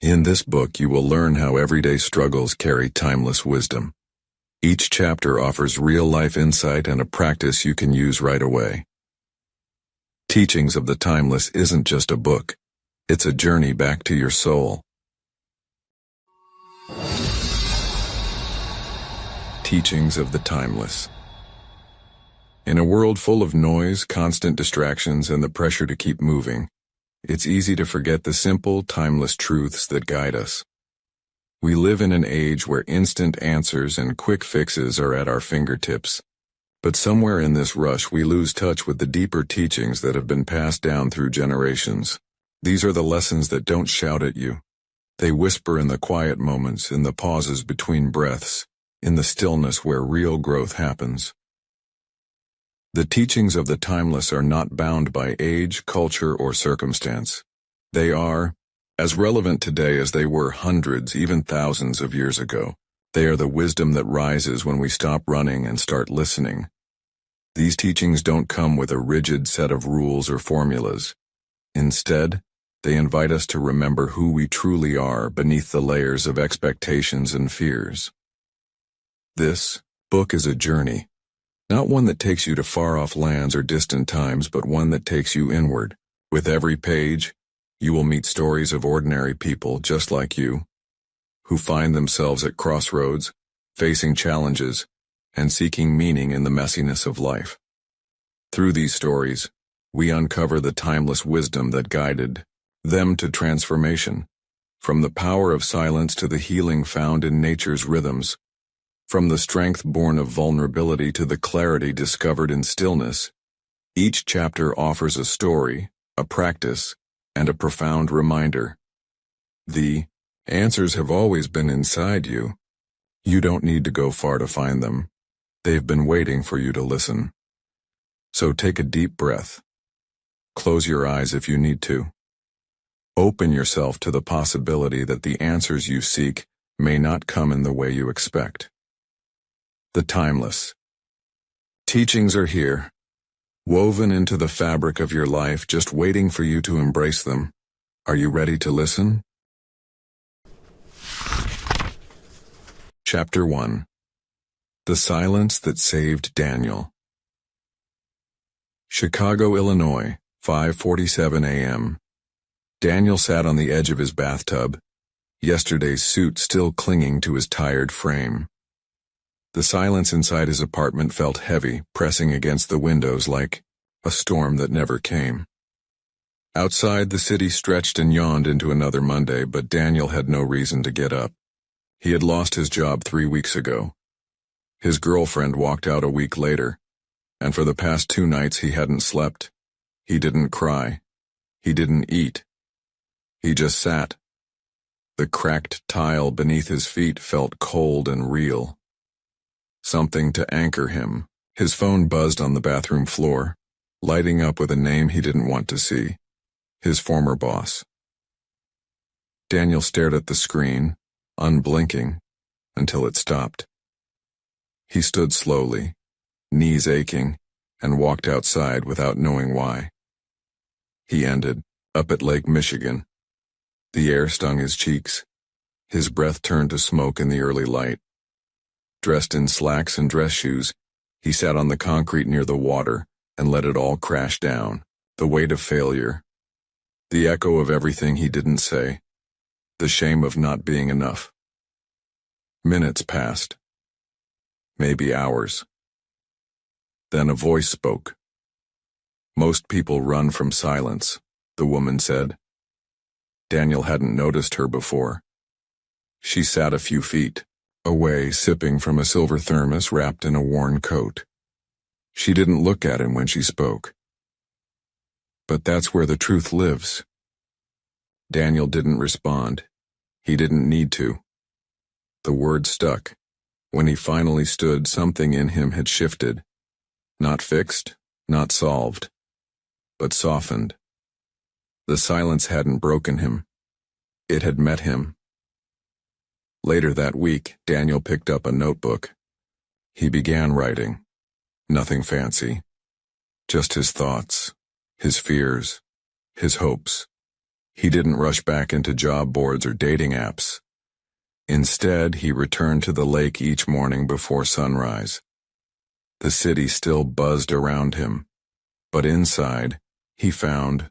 In this book, you will learn how everyday struggles carry timeless wisdom. Each chapter offers real-life insight and a practice you can use right away. Teachings of the Timeless isn't just a book. It's a journey back to your soul. Teachings of the Timeless. In a world full of noise, constant distractions, and the pressure to keep moving, it's easy to forget the simple, timeless truths that guide us. We live in an age where instant answers and quick fixes are at our fingertips. But somewhere in this rush, we lose touch with the deeper teachings that have been passed down through generations. These are the lessons that don't shout at you. They whisper in the quiet moments, in the pauses between breaths, in the stillness where real growth happens. The teachings of the timeless are not bound by age, culture, or circumstance. They are as relevant today as they were hundreds, even thousands of years ago. They are the wisdom that rises when we stop running and start listening. These teachings don't come with a rigid set of rules or formulas. Instead, they invite us to remember who we truly are beneath the layers of expectations and fears. This book is a journey. Not one that takes you to far-off lands or distant times, but one that takes you inward. With every page, you will meet stories of ordinary people just like you, who find themselves at crossroads, facing challenges, and seeking meaning in the messiness of life. Through these stories, we uncover the timeless wisdom that guided them to transformation, from the power of silence to the healing found in nature's rhythms. From the strength born of vulnerability to the clarity discovered in stillness, each chapter offers a story, a practice, and a profound reminder. The answers have always been inside you. You don't need to go far to find them. They've been waiting for you to listen. So take a deep breath. Close your eyes if you need to. Open yourself to the possibility that the answers you seek may not come in the way you expect. The timeless teachings are here, woven into the fabric of your life, just waiting for you to embrace them. Are you ready to listen? Chapter 1. The Silence That Saved Daniel. Chicago, Illinois, 5:47 a.m. Daniel sat on the edge of his bathtub, yesterday's suit still clinging to his tired frame. The silence inside his apartment felt heavy, pressing against the windows like a storm that never came. Outside, the city stretched and yawned into another Monday, but Daniel had no reason to get up. He had lost his job 3 weeks ago. His girlfriend walked out a week later, and for the past 2 nights he hadn't slept. He didn't cry. He didn't eat. He just sat. The cracked tile beneath his feet felt cold and real. Something to anchor him. His phone buzzed on the bathroom floor, lighting up with a name he didn't want to see. His former boss. Daniel stared at the screen, unblinking, until it stopped. He stood slowly, knees aching, and walked outside without knowing why. He ended up at Lake Michigan. The air stung his cheeks. His breath turned to smoke in the early light. Dressed in slacks and dress shoes, he sat on the concrete near the water and let it all crash down. The weight of failure. The echo of everything he didn't say. The shame of not being enough. Minutes passed. Maybe hours. Then a voice spoke. "Most people run from silence," the woman said. Daniel hadn't noticed her before. She sat a few feet away, sipping from a silver thermos wrapped in a worn coat. She didn't look at him when she spoke. But that's where the truth lives. Daniel didn't respond. He didn't need to. The word stuck. When he finally stood, something in him had shifted. Not fixed, not solved, but softened. The silence hadn't broken him. It had met him. Later that week, Daniel picked up a notebook. He began writing. Nothing fancy. Just his thoughts, his fears, his hopes. He didn't rush back into job boards or dating apps. Instead, he returned to the lake each morning before sunrise. The city still buzzed around him, but inside, he found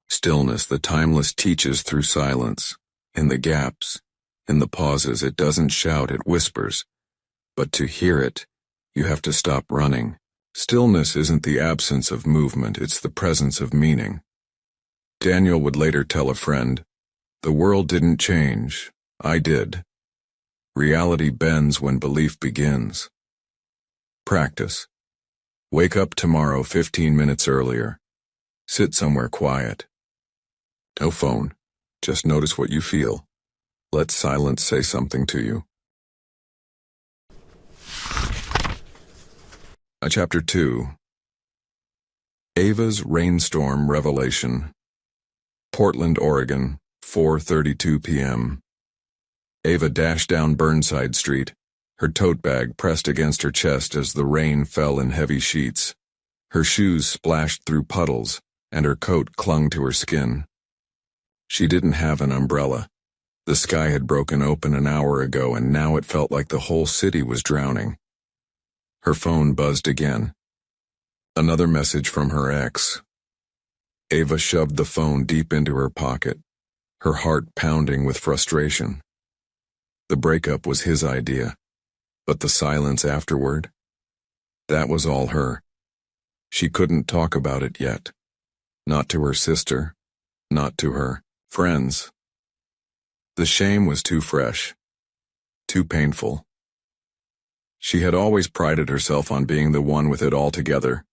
stillness the timeless teaches through silence. In the gaps, in the pauses, it doesn't shout, it whispers. But to hear it, you have to stop running. Stillness isn't the absence of movement, it's the presence of meaning. Daniel would later tell a friend, "The world didn't change, I did." Reality bends when belief begins. Practice. Wake up tomorrow 15 minutes earlier. Sit somewhere quiet. No phone, just notice what you feel. Let silence say something to you. Chapter 2. Ava's Rainstorm Revelation. Portland, Oregon, 4:32 p.m. Ava dashed down Burnside Street, her tote bag pressed against her chest as the rain fell in heavy sheets. Her shoes splashed through puddles, and her coat clung to her skin. She didn't have an umbrella. The sky had broken open an hour ago, and now it felt like the whole city was drowning. Her phone buzzed again. Another message from her ex. Ava shoved the phone deep into her pocket, her heart pounding with frustration. The breakup was his idea, but the silence afterward? That was all her. She couldn't talk about it yet. Not to her sister, not to her friends. The shame was too fresh, too painful. She had always prided herself on being the one with it all together,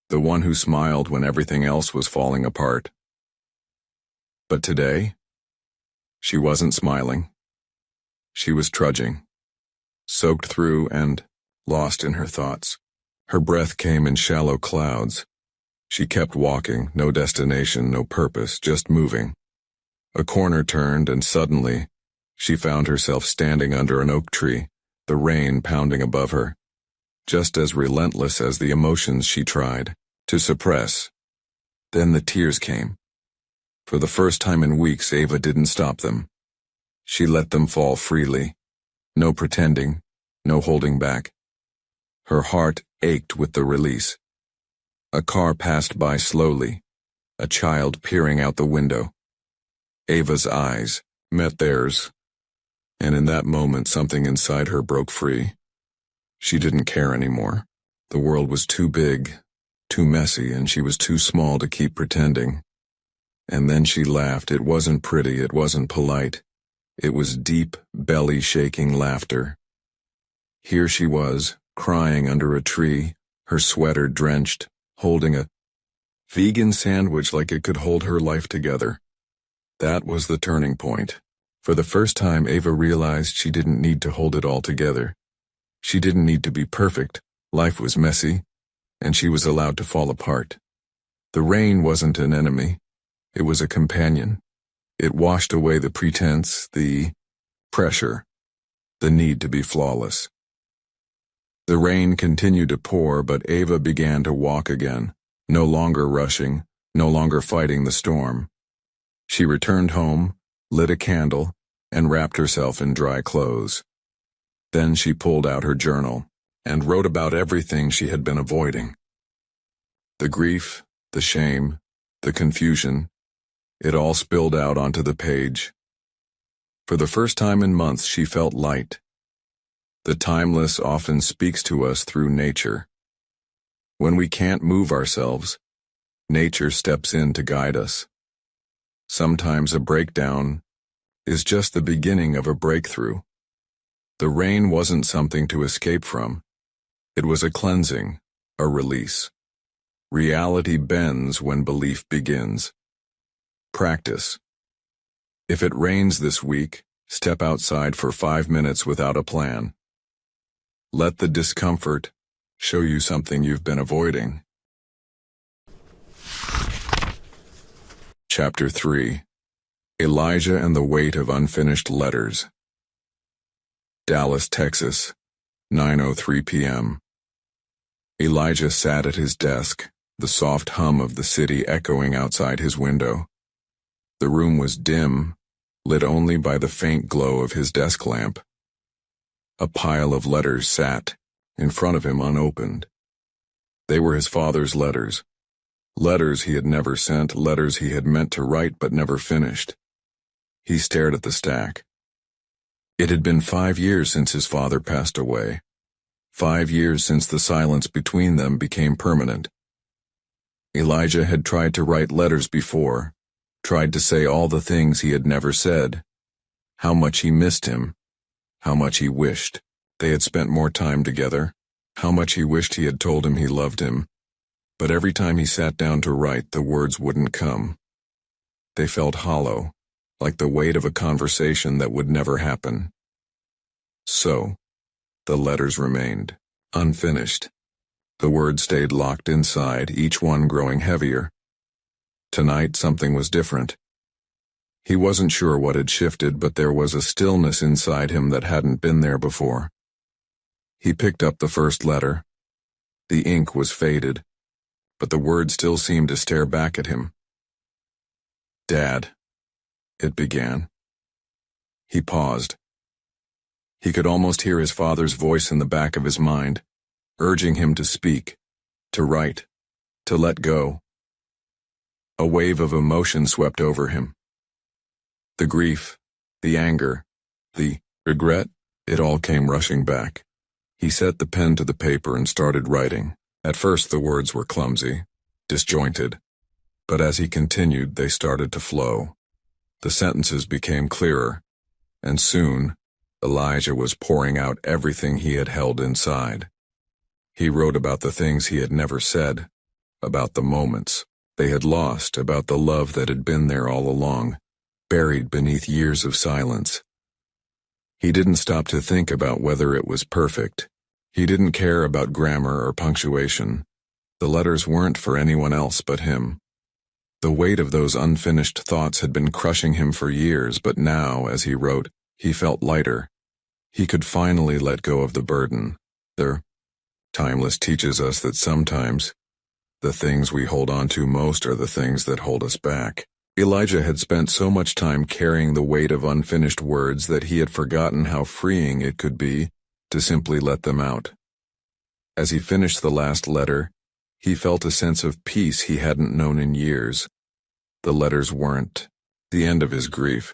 the one who smiled when everything else was falling apart. But today, she wasn't smiling. She was trudging, soaked through and lost in her thoughts. Her breath came in shallow clouds. She kept walking, no destination, no purpose, just moving. A corner turned, and suddenly, she found herself standing under an oak tree, the rain pounding above her, just as relentless as the emotions she tried to suppress. Then the tears came. For the first time in weeks, Ava didn't stop them. She let them fall freely. No pretending, no holding back. Her heart ached with the release. A car passed by slowly, a child peering out the window. Ava's eyes met theirs, and in that moment something inside her broke free. She didn't care anymore. The world was too big, too messy, and she was too small to keep pretending. And then she laughed. It wasn't pretty, it wasn't polite. It was deep, belly-shaking laughter. Here she was, crying under a tree, her sweater drenched, holding a vegan sandwich like it could hold her life together. That was the turning point. For the first time, Ava realized she didn't need to hold it all together. She didn't need to be perfect. Life was messy, and she was allowed to fall apart. The rain wasn't an enemy. It was a companion. It washed away the pretense, the pressure, the need to be flawless. The rain continued to pour, but Ava began to walk again, no longer rushing, no longer fighting the storm. She returned home, lit a candle, and wrapped herself in dry clothes. Then she pulled out her journal and wrote about everything she had been avoiding. The grief, the shame, the confusion, it all spilled out onto the page. For the first time in months, she felt light. The timeless often speaks to us through nature. When we can't move ourselves, nature steps in to guide us. Sometimes a breakdown is just the beginning of a breakthrough. The rain wasn't something to escape from. It was a cleansing, a release. Reality bends when belief begins. Practice. If it rains this week, step outside for 5 minutes without a plan. Let the discomfort show you something you've been avoiding. Chapter 3. Elijah and the Weight of Unfinished Letters. Dallas, Texas, 9:03 p.m. Elijah sat at his desk, the soft hum of the city echoing outside his window. The room was dim, lit only by the faint glow of his desk lamp. A pile of letters sat in front of him unopened. They were his father's letters. Letters he had never sent, letters he had meant to write but never finished. He stared at the stack. It had been 5 years since his father passed away. 5 years since the silence between them became permanent. Elijah had tried to write letters before, tried to say all the things he had never said. How much he missed him. How much he wished they had spent more time together. How much he wished he had told him he loved him. But every time he sat down to write, the words wouldn't come. They felt hollow, like the weight of a conversation that would never happen. So, the letters remained, unfinished. The words stayed locked inside, each one growing heavier. Tonight something was different. He wasn't sure what had shifted, but there was a stillness inside him that hadn't been there before. He picked up the first letter. The ink was faded, but the words still seemed to stare back at him. "Dad," it began. He paused. He could almost hear his father's voice in the back of his mind, urging him to speak, to write, to let go. A wave of emotion swept over him. The grief, the anger, the regret, it all came rushing back. He set the pen to the paper and started writing. At first the words were clumsy, disjointed, but as he continued they started to flow. The sentences became clearer, and soon Elijah was pouring out everything he had held inside. He wrote about the things he had never said, about the moments they had lost, about the love that had been there all along, buried beneath years of silence. He didn't stop to think about whether it was perfect. He didn't care about grammar or punctuation. The letters weren't for anyone else but him. The weight of those unfinished thoughts had been crushing him for years, but now, as he wrote, he felt lighter. He could finally let go of the burden. Timeless teaches us that sometimes the things we hold on to most are the things that hold us back. Elijah had spent so much time carrying the weight of unfinished words that he had forgotten how freeing it could be to simply let them out. As he finished the last letter, he felt a sense of peace he hadn't known in years. The letters weren't the end of his grief.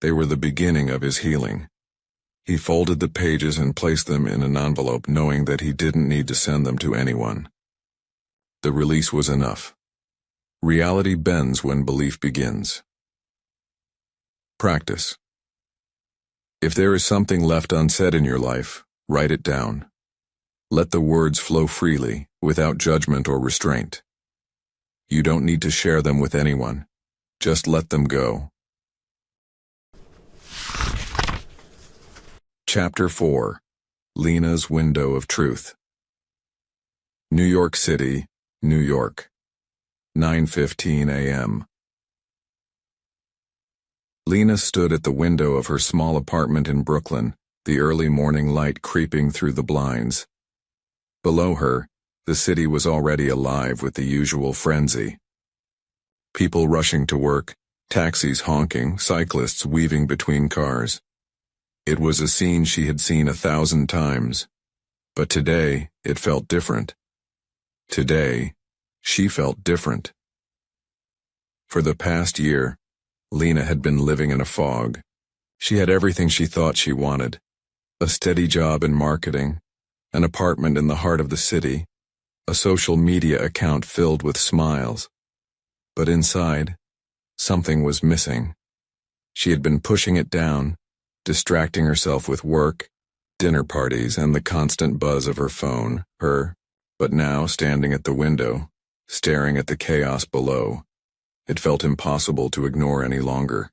They were the beginning of his healing. He folded the pages and placed them in an envelope, knowing that he didn't need to send them to anyone. The release was enough. Reality bends when belief begins. Practice. If there is something left unsaid in your life, write it down. Let the words flow freely, without judgment or restraint. You don't need to share them with anyone. Just let them go. Chapter 4. Lena's Window of Truth. New York City, New York. 9:15 a.m. Lena stood at the window of her small apartment in Brooklyn, the early morning light creeping through the blinds. Below her, the city was already alive with the usual frenzy. People rushing to work, taxis honking, cyclists weaving between cars. It was a scene she had seen 1,000 times, but today it felt different. Today, she felt different. For the past year, Lena had been living in a fog. She had everything she thought she wanted: a steady job in marketing, an apartment in the heart of the city, a social media account filled with smiles. But inside, something was missing. She had been pushing it down, distracting herself with work, dinner parties, and the constant buzz of her phone, but now standing at the window, staring at the chaos below, it felt impossible to ignore any longer.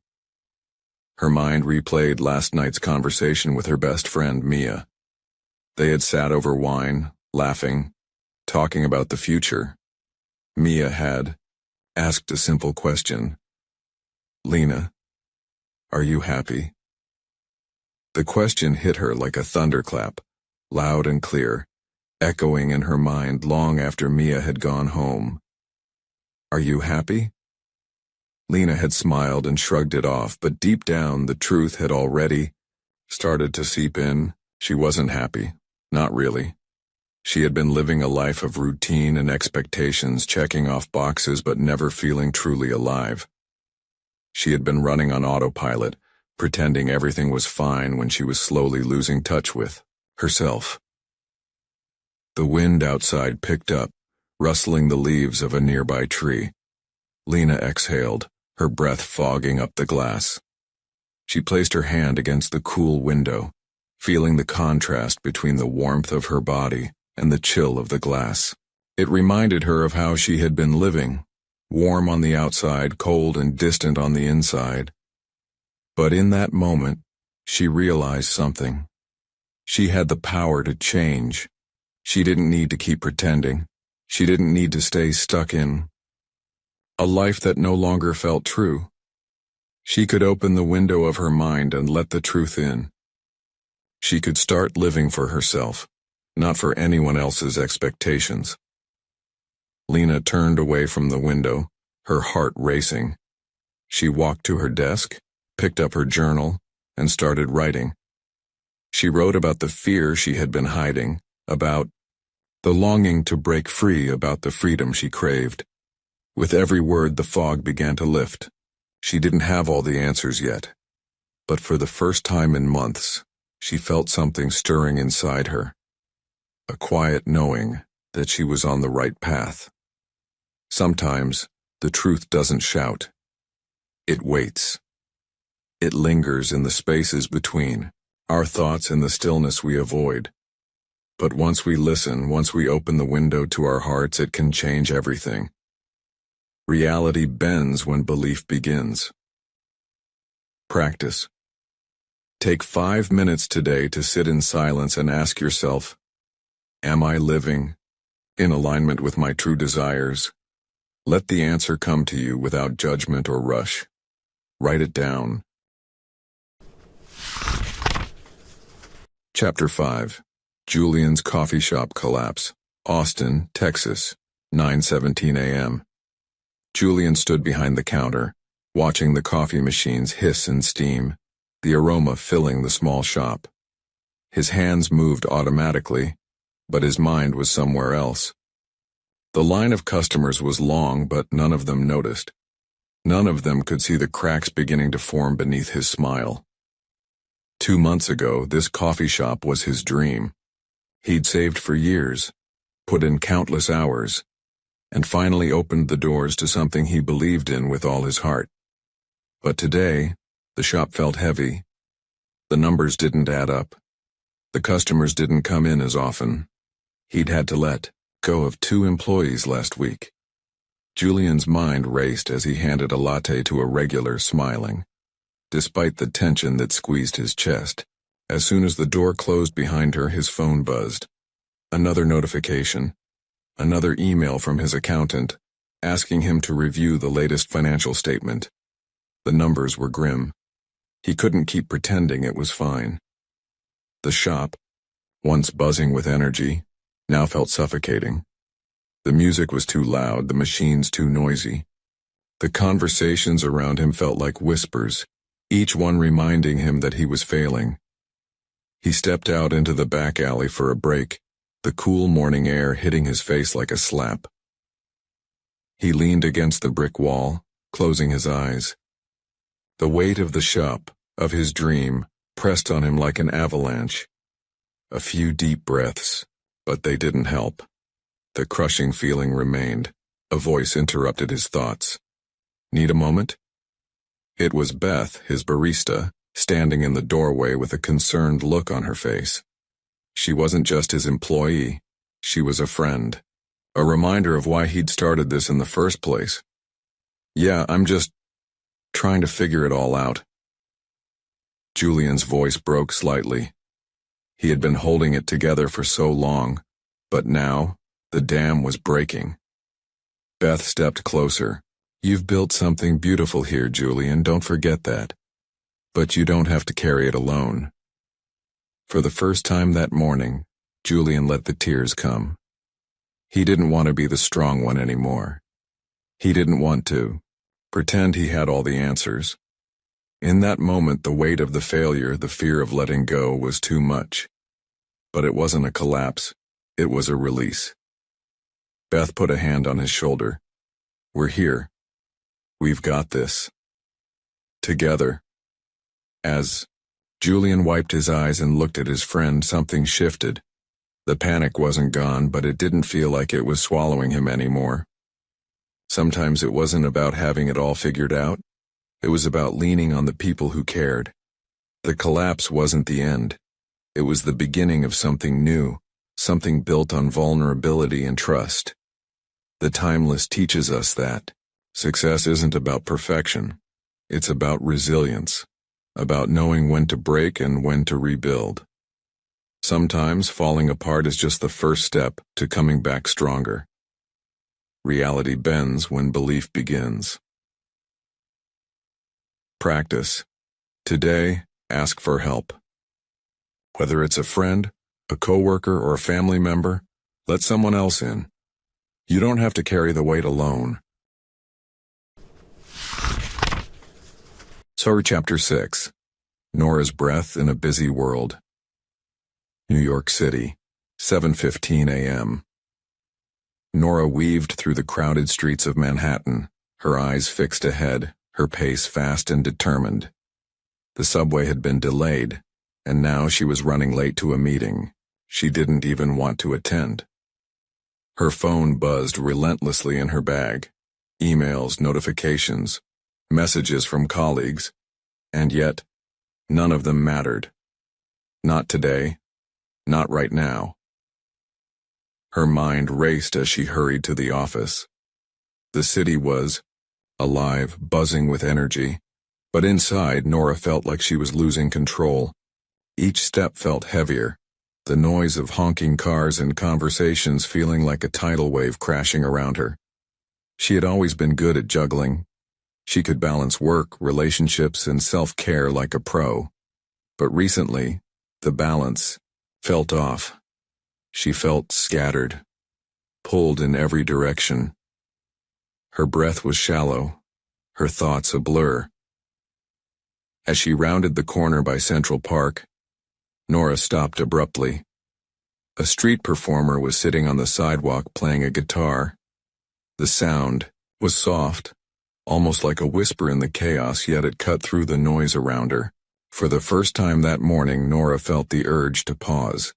Her mind replayed last night's conversation with her best friend, Mia. They had sat over wine, laughing, talking about the future. Mia had asked a simple question. "Lena, are you happy?" The question hit her like a thunderclap, loud and clear, echoing in her mind long after Mia had gone home. "Are you happy?" Lena had smiled and shrugged it off, but deep down the truth had already started to seep in. She wasn't happy. Not really. She had been living a life of routine and expectations, checking off boxes but never feeling truly alive. She had been running on autopilot, pretending everything was fine when she was slowly losing touch with herself. The wind outside picked up, rustling the leaves of a nearby tree. Lena exhaled, her breath fogging up the glass. She placed her hand against the cool window, feeling the contrast between the warmth of her body and the chill of the glass. It reminded her of how she had been living, warm on the outside, cold and distant on the inside. But in that moment, she realized something. She had the power to change. She didn't need to keep pretending. She didn't need to stay stuck in a life that no longer felt true. She could open the window of her mind and let the truth in. She could start living for herself, not for anyone else's expectations. Lena turned away from the window, her heart racing. She walked to her desk, picked up her journal, and started writing. She wrote about the fear she had been hiding, about the longing to break free, about the freedom she craved. With every word, the fog began to lift. She didn't have all the answers yet, but for the first time in months, she felt something stirring inside her. A quiet knowing that she was on the right path. Sometimes, the truth doesn't shout. It waits. It lingers in the spaces between our thoughts and the stillness we avoid. But once we listen, once we open the window to our hearts, it can change everything. Reality bends when belief begins. Practice. Take 5 minutes today to sit in silence and ask yourself, am I living in alignment with my true desires? Let the answer come to you without judgment or rush. Write it down. Chapter 5. Julian's Coffee Shop Collapse. Austin, Texas, 9:17 a.m. Julian stood behind the counter, watching the coffee machines hiss and steam, the aroma filling the small shop. His hands moved automatically, but his mind was somewhere else. The line of customers was long, but none of them noticed. None of them could see the cracks beginning to form beneath his smile. 2 months ago, this coffee shop was his dream. He'd saved for years, put in countless hours, and finally opened the doors to something he believed in with all his heart. But today, the shop felt heavy. The numbers didn't add up. The customers didn't come in as often. He'd had to let go of 2 employees last week. Julian's mind raced as he handed a latte to a regular, smiling, despite the tension that squeezed his chest. As soon as the door closed behind her, his phone buzzed. Another notification. Another email from his accountant, asking him to review the latest financial statement. The numbers were grim. He couldn't keep pretending it was fine. The shop, once buzzing with energy, now felt suffocating. The music was too loud, the machines too noisy. The conversations around him felt like whispers, each one reminding him that he was failing. He stepped out into the back alley for a break, the cool morning air hitting his face like a slap. He leaned against the brick wall, closing his eyes. The weight of the shop, of his dream, pressed on him like an avalanche. A few deep breaths, but they didn't help. The crushing feeling remained. A voice interrupted his thoughts. Need a moment? It was Beth, his barista, standing in the doorway with a concerned look on her face. She wasn't just his employee, she was a friend. A reminder of why he'd started this in the first place. Yeah, I'm just trying to figure it all out. Julian's voice broke slightly. He had been holding it together for so long, but now, the dam was breaking. Beth stepped closer. You've built something beautiful here, Julian, don't forget that. But you don't have to carry it alone. For the first time that morning, Julian let the tears come. He didn't want to be the strong one anymore. He didn't want to Pretend he had all the answers. In that moment, the weight of the failure, the fear of letting go, was too much. But it wasn't a collapse. It was a release. Beth put a hand on his shoulder. We're here. We've got this. Together. As Julian wiped his eyes and looked at his friend, something shifted. The panic wasn't gone, but it didn't feel like it was swallowing him anymore. Sometimes it wasn't about having it all figured out. It was about leaning on the people who cared. The collapse wasn't the end. It was the beginning of something new, something built on vulnerability and trust. The Timeless teaches us that success isn't about perfection. It's about resilience, about knowing when to break and when to rebuild. Sometimes falling apart is just the first step to coming back stronger. Reality bends when belief begins. Practice. Today, ask for help. Whether it's a friend, a coworker, or a family member, let someone else in. You don't have to carry the weight alone. So, Chapter 6. Nora's Breath in a Busy World. New York City, 7:15 a.m. Nora weaved through the crowded streets of Manhattan, her eyes fixed ahead, her pace fast and determined. The subway had been delayed, and now she was running late to a meeting she didn't even want to attend. Her phone buzzed relentlessly in her bag. Emails, notifications, messages from colleagues, and yet, none of them mattered. Not today. Not right now. Her mind raced as she hurried to the office. The city was alive, buzzing with energy, but inside Nora felt like she was losing control. Each step felt heavier, the noise of honking cars and conversations feeling like a tidal wave crashing around her. She had always been good at juggling. She could balance work, relationships, and self-care like a pro. But recently, the balance felt off. She felt scattered, pulled in every direction. Her breath was shallow, her thoughts a blur. As she rounded the corner by Central Park, Nora stopped abruptly. A street performer was sitting on the sidewalk playing a guitar. The sound was soft, almost like a whisper in the chaos, yet it cut through the noise around her. For the first time that morning, Nora felt the urge to pause.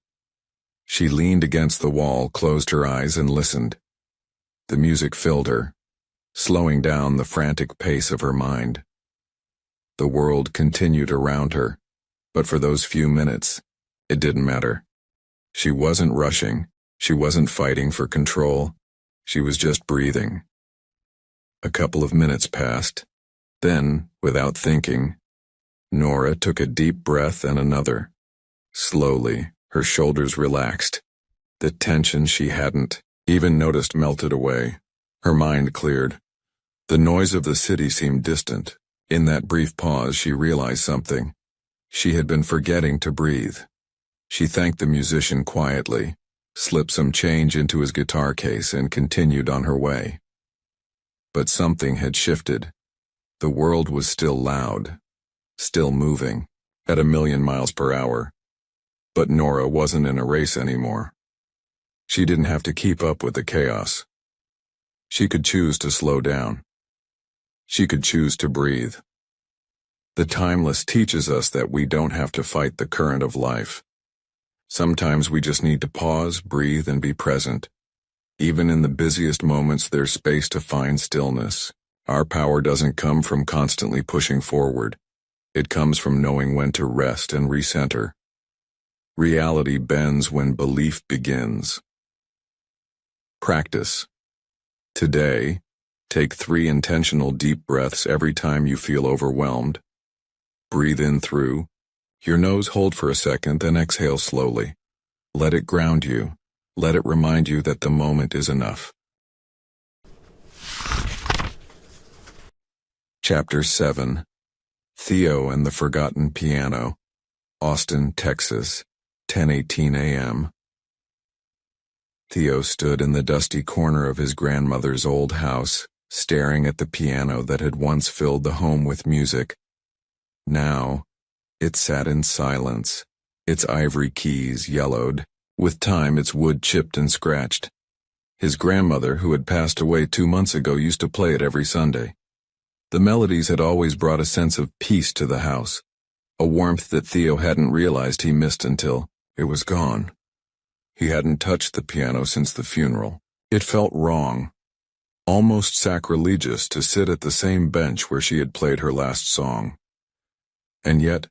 She leaned against the wall, closed her eyes, and listened. The music filled her, slowing down the frantic pace of her mind. The world continued around her, but for those few minutes, it didn't matter. She wasn't rushing, she wasn't fighting for control, she was just breathing. A couple of minutes passed. Then, without thinking, Nora took a deep breath and another. Slowly, her shoulders relaxed. The tension she hadn't even noticed melted away. Her mind cleared. The noise of the city seemed distant. In that brief pause, she realized something. She had been forgetting to breathe. She thanked the musician quietly, slipped some change into his guitar case, and continued on her way. But something had shifted. The world was still loud, still moving, at 1,000,000 miles per hour. But Nora wasn't in a race anymore. She didn't have to keep up with the chaos. She could choose to slow down. She could choose to breathe. The Timeless teaches us that we don't have to fight the current of life. Sometimes we just need to pause, breathe, and be present. Even in the busiest moments, there's space to find stillness. Our power doesn't come from constantly pushing forward. It comes from knowing when to rest and recenter. Reality bends when belief begins. Practice. Today, take 3 intentional deep breaths every time you feel overwhelmed. Breathe in through your nose, hold for a second, then exhale slowly. Let it ground you. Let it remind you that the moment is enough. Chapter 7. Theo and the Forgotten Piano. Austin, Texas, 10:18 a.m. Theo stood in the dusty corner of his grandmother's old house, staring at the piano that had once filled the home with music. Now, it sat in silence, its ivory keys yellowed. With time, its wood chipped and scratched. His grandmother, who had passed away 2 months ago, used to play it every Sunday. The melodies had always brought a sense of peace to the house, a warmth that Theo hadn't realized he missed until it was gone. He hadn't touched the piano since the funeral. It felt wrong, almost sacrilegious, to sit at the same bench where she had played her last song. And yet,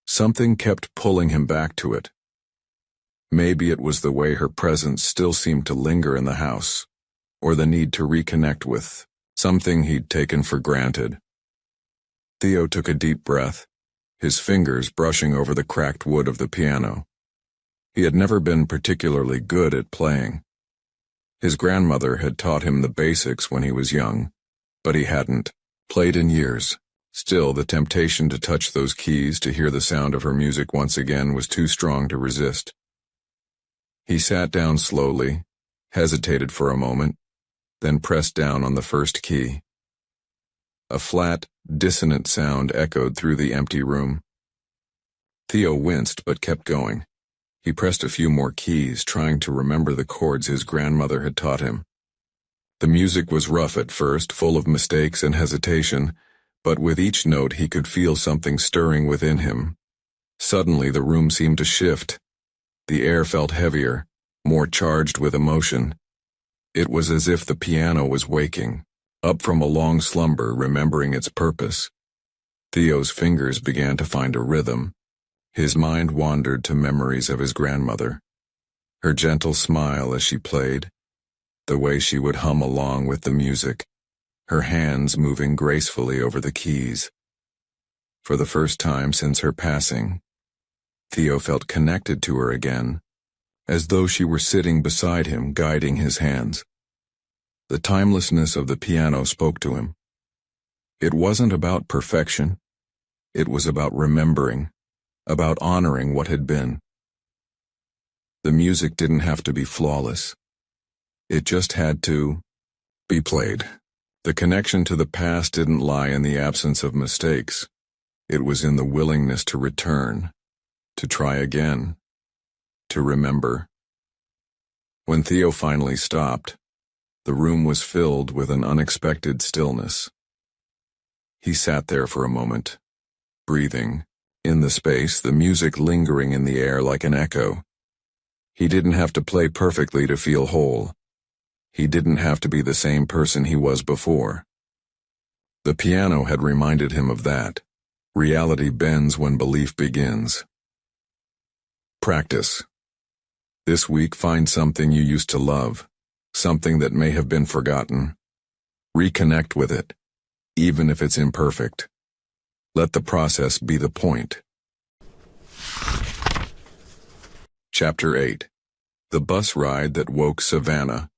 something kept pulling him back to it. Maybe it was the way her presence still seemed to linger in the house, or the need to reconnect with something he'd taken for granted. Theo took a deep breath, his fingers brushing over the cracked wood of the piano. He had never been particularly good at playing. His grandmother had taught him the basics when he was young, but he hadn't played in years. Still, the temptation to touch those keys, to hear the sound of her music once again, was too strong to resist. He sat down slowly, hesitated for a moment, then pressed down on the first key. A flat, dissonant sound echoed through the empty room. Theo winced but kept going. He pressed a few more keys, trying to remember the chords his grandmother had taught him. The music was rough at first, full of mistakes and hesitation, but with each note he could feel something stirring within him. Suddenly the room seemed to shift. The air felt heavier, more charged with emotion. It was as if the piano was waking, up from a long slumber, remembering its purpose. Theo's fingers began to find a rhythm. His mind wandered to memories of his grandmother, her gentle smile as she played, the way she would hum along with the music, her hands moving gracefully over the keys. For the first time since her passing, Theo felt connected to her again, as though she were sitting beside him, guiding his hands. The timelessness of the piano spoke to him. It wasn't about perfection. It was about remembering, about honoring what had been. The music didn't have to be flawless. It just had to be played. The connection to the past didn't lie in the absence of mistakes. It was in the willingness to return, to try again, to remember. When Theo finally stopped, the room was filled with an unexpected stillness. He sat there for a moment, breathing, in the space, the music lingering in the air like an echo. He didn't have to play perfectly to feel whole. He didn't have to be the same person he was before. The piano had reminded him of that. Reality bends when belief begins. Practice. This week, find something you used to love, something that may have been forgotten. Reconnect with it, even if it's imperfect. Let the process be the point. Chapter 8. The Bus Ride That Woke Savannah.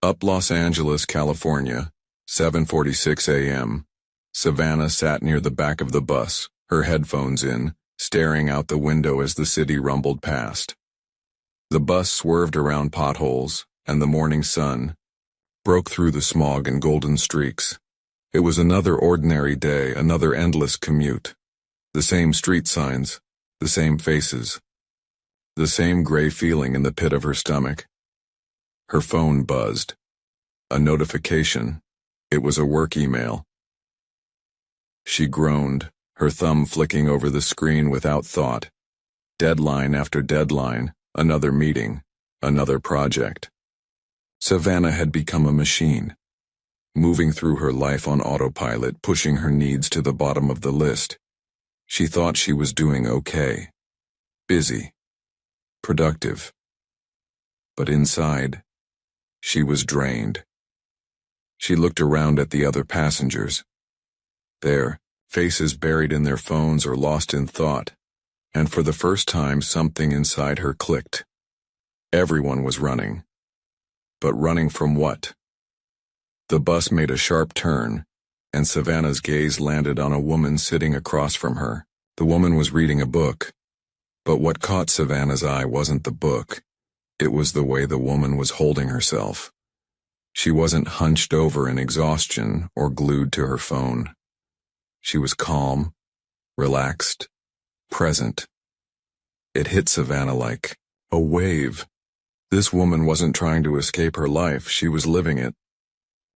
Up Los Angeles, California, 7:46 a.m. Savannah sat near the back of the bus, her headphones in, staring out the window as the city rumbled past. The bus swerved around potholes, and the morning sun broke through the smog in golden streaks. It was another ordinary day, another endless commute. The same street signs, the same faces, the same gray feeling in the pit of her stomach. Her phone buzzed. A notification. It was a work email. She groaned, her thumb flicking over the screen without thought. Deadline after deadline, another meeting, another project. Savannah had become a machine, moving through her life on autopilot, pushing her needs to the bottom of the list. She thought she was doing okay, busy, productive. But inside, she was drained. She looked around at the other passengers. Their faces buried in their phones or lost in thought, and for the first time something inside her clicked. Everyone was running. But running from what? The bus made a sharp turn, and Savannah's gaze landed on a woman sitting across from her. The woman was reading a book. But what caught Savannah's eye wasn't the book. It was the way the woman was holding herself. She wasn't hunched over in exhaustion or glued to her phone. She was calm, relaxed, present. It hit Savannah like a wave. This woman wasn't trying to escape her life, she was living it.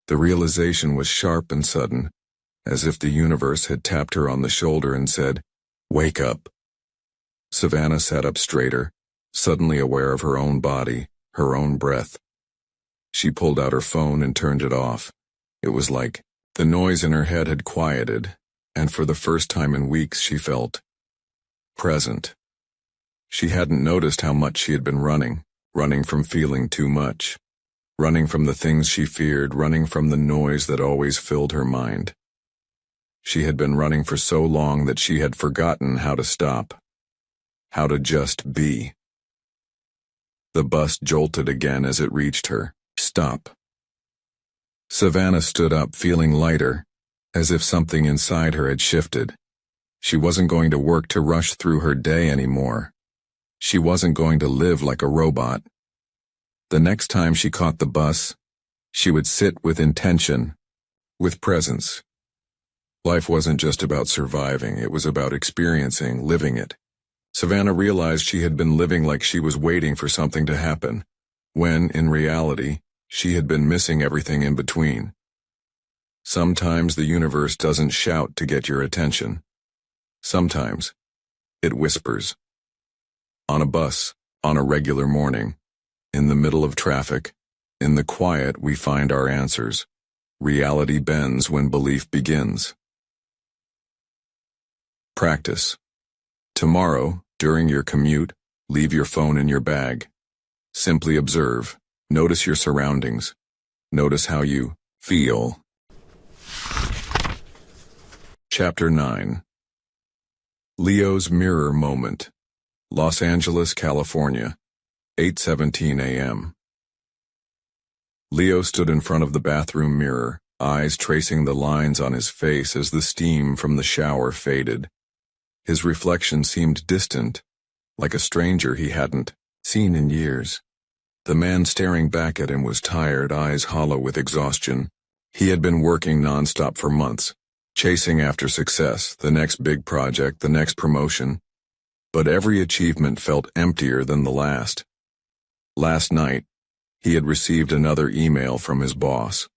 The realization was sharp and sudden, as if the universe had tapped her on the shoulder and said, "Wake up." Savannah sat up straighter, suddenly aware of her own body, her own breath. She pulled out her phone and turned it off. It was like the noise in her head had quieted, and for the first time in weeks she felt present. She hadn't noticed how much she had been running from feeling too much, running from the things she feared, running from the noise that always filled her mind. She had been running for so long that she had forgotten how to stop, how to just be. The bus jolted again as it reached her. Stop. Savannah stood up, feeling lighter, as if something inside her had shifted. She wasn't going to work to rush through her day anymore. She wasn't going to live like a robot. The next time she caught the bus, she would sit with intention, with presence. Life wasn't just about surviving, it was about experiencing, living it. Savannah realized she had been living like she was waiting for something to happen, when, in reality, she had been missing everything in between. Sometimes the universe doesn't shout to get your attention. Sometimes it whispers. On a bus, on a regular morning, in the middle of traffic, in the quiet we find our answers. Reality bends when belief begins. Practice. Tomorrow, during your commute, leave your phone in your bag. Simply observe. Notice your surroundings. Notice how you feel. Chapter 9. Leo's Mirror Moment. Los Angeles, California, 8:17 a.m. Leo stood in front of the bathroom mirror, eyes tracing the lines on his face as the steam from the shower faded. His reflection seemed distant, like a stranger he hadn't seen in years. The man staring back at him was tired, eyes hollow with exhaustion. He had been working nonstop for months, chasing after success, the next big project, the next promotion. But every achievement felt emptier than the last. Last night, he had received another email from his boss.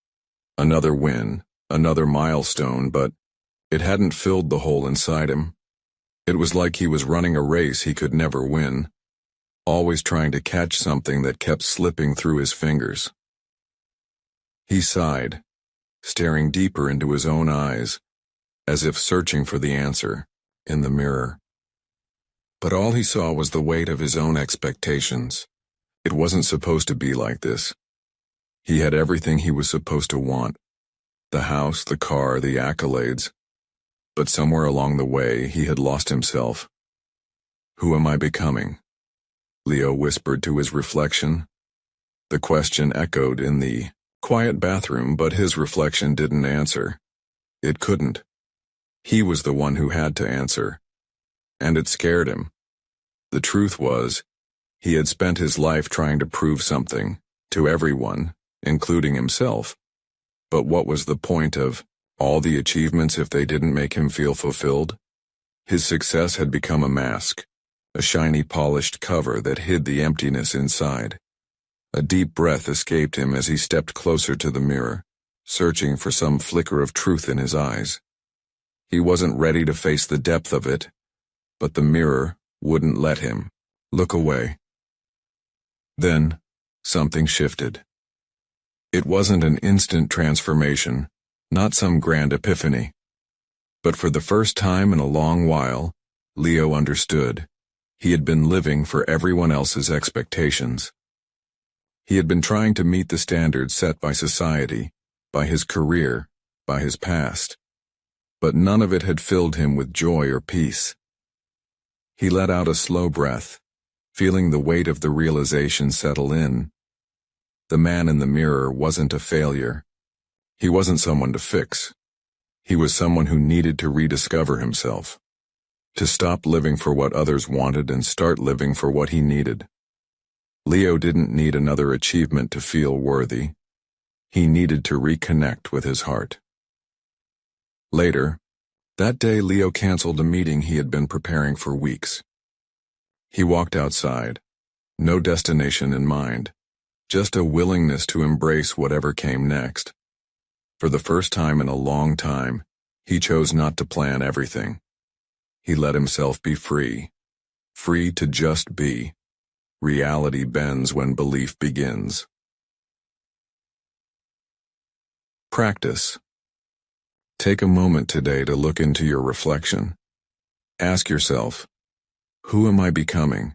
Another win, another milestone, but it hadn't filled the hole inside him. It was like he was running a race he could never win, always trying to catch something that kept slipping through his fingers. He sighed, staring deeper into his own eyes, as if searching for the answer in the mirror. But all he saw was the weight of his own expectations. It wasn't supposed to be like this. He had everything he was supposed to want. The house, the car, the accolades. But somewhere along the way, he had lost himself. Who am I becoming? Leo whispered to his reflection. The question echoed in the quiet bathroom, but his reflection didn't answer. It couldn't. He was the one who had to answer. And it scared him. The truth was, he had spent his life trying to prove something, to everyone, including himself. But what was the point of all the achievements if they didn't make him feel fulfilled? His success had become a mask, a shiny polished cover that hid the emptiness inside. A deep breath escaped him as he stepped closer to the mirror, searching for some flicker of truth in his eyes. He wasn't ready to face the depth of it, but the mirror wouldn't let him. Look away. Then, something shifted. It wasn't an instant transformation, not some grand epiphany. But for the first time in a long while, Leo understood. He had been living for everyone else's expectations. He had been trying to meet the standards set by society, by his career, by his past. But none of it had filled him with joy or peace. He let out a slow breath, feeling the weight of the realization settle in. The man in the mirror wasn't a failure. He wasn't someone to fix. He was someone who needed to rediscover himself, to stop living for what others wanted and start living for what he needed. Leo didn't need another achievement to feel worthy. He needed to reconnect with his heart. Later, that day Leo canceled a meeting he had been preparing for weeks. He walked outside, no destination in mind, just a willingness to embrace whatever came next. For the first time in a long time, he chose not to plan everything. He let himself be free. Free to just be. Reality bends when belief begins. Practice. Take a moment today to look into your reflection. Ask yourself, who am I becoming?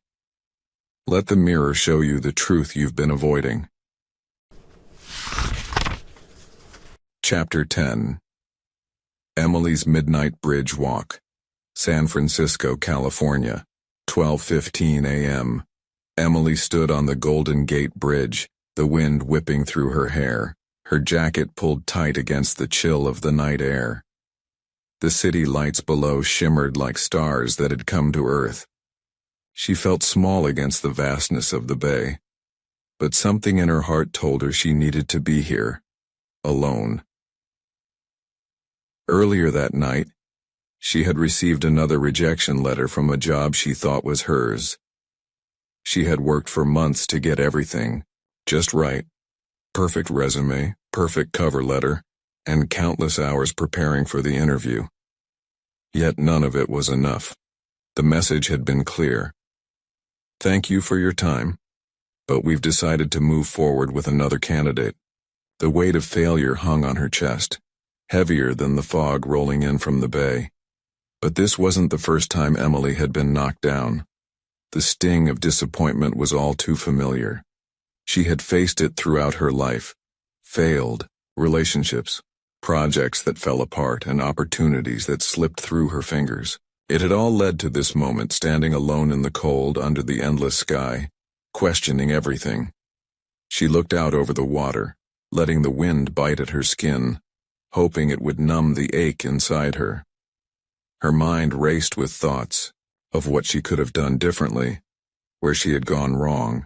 Let the mirror show you the truth you've been avoiding. Chapter 10. Emily's Midnight Bridgewalk, San Francisco, California, 12:15 a.m. Emily stood on the Golden Gate Bridge, the wind whipping through her hair, her jacket pulled tight against the chill of the night air. The city lights below shimmered like stars that had come to Earth. She felt small against the vastness of the bay, but something in her heart told her she needed to be here, alone. Earlier that night, she had received another rejection letter from a job she thought was hers. She had worked for months to get everything just right. Perfect resume, perfect cover letter, and countless hours preparing for the interview. Yet none of it was enough. The message had been clear. Thank you for your time, but we've decided to move forward with another candidate. The weight of failure hung on her chest, heavier than the fog rolling in from the bay. But this wasn't the first time Emily had been knocked down. The sting of disappointment was all too familiar. She had faced it throughout her life. Failed relationships, projects that fell apart, and opportunities that slipped through her fingers. It had all led to this moment, standing alone in the cold under the endless sky, questioning everything. She looked out over the water, letting the wind bite at her skin, hoping it would numb the ache inside her. Her mind raced with thoughts of what she could have done differently, where she had gone wrong.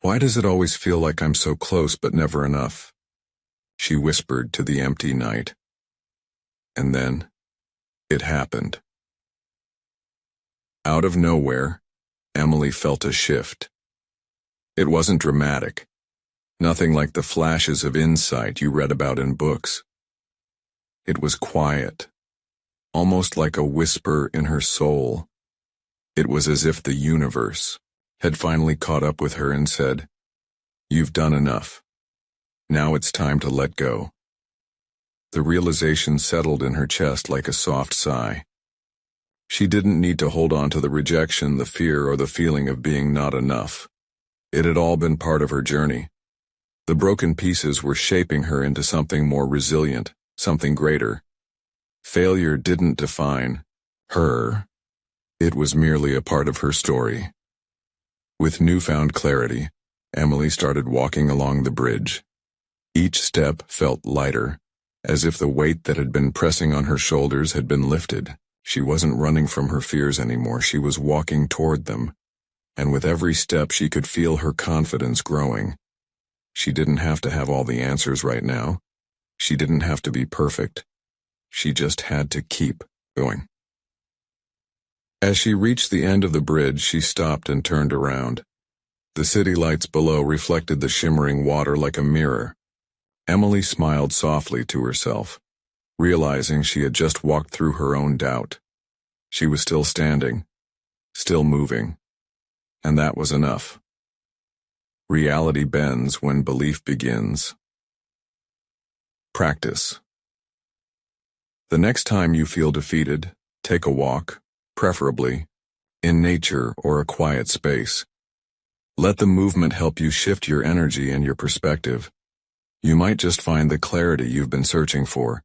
Why does it always feel like I'm so close but never enough? She whispered to the empty night. And then, it happened. Out of nowhere, Emily felt a shift. It wasn't dramatic. Nothing like the flashes of insight you read about in books. It was quiet, almost like a whisper in her soul. It was as if the universe had finally caught up with her and said, "You've done enough. Now it's time to let go." The realization settled in her chest like a soft sigh. She didn't need to hold on to the rejection, the fear, or the feeling of being not enough. It had all been part of her journey. The broken pieces were shaping her into something more resilient, something greater. Failure didn't define her. It was merely a part of her story. With newfound clarity, Emily started walking along the bridge. Each step felt lighter, as if the weight that had been pressing on her shoulders had been lifted. She wasn't running from her fears anymore, she was walking toward them. And with every step she could feel her confidence growing. She didn't have to have all the answers right now. She didn't have to be perfect. She just had to keep going. As she reached the end of the bridge, she stopped and turned around. The city lights below reflected the shimmering water like a mirror. Emily smiled softly to herself, realizing she had just walked through her own doubt. She was still standing, still moving, and that was enough. Reality bends when belief begins. Practice. The next time you feel defeated, take a walk, preferably in nature or a quiet space. Let the movement help you shift your energy and your perspective. You might just find the clarity you've been searching for.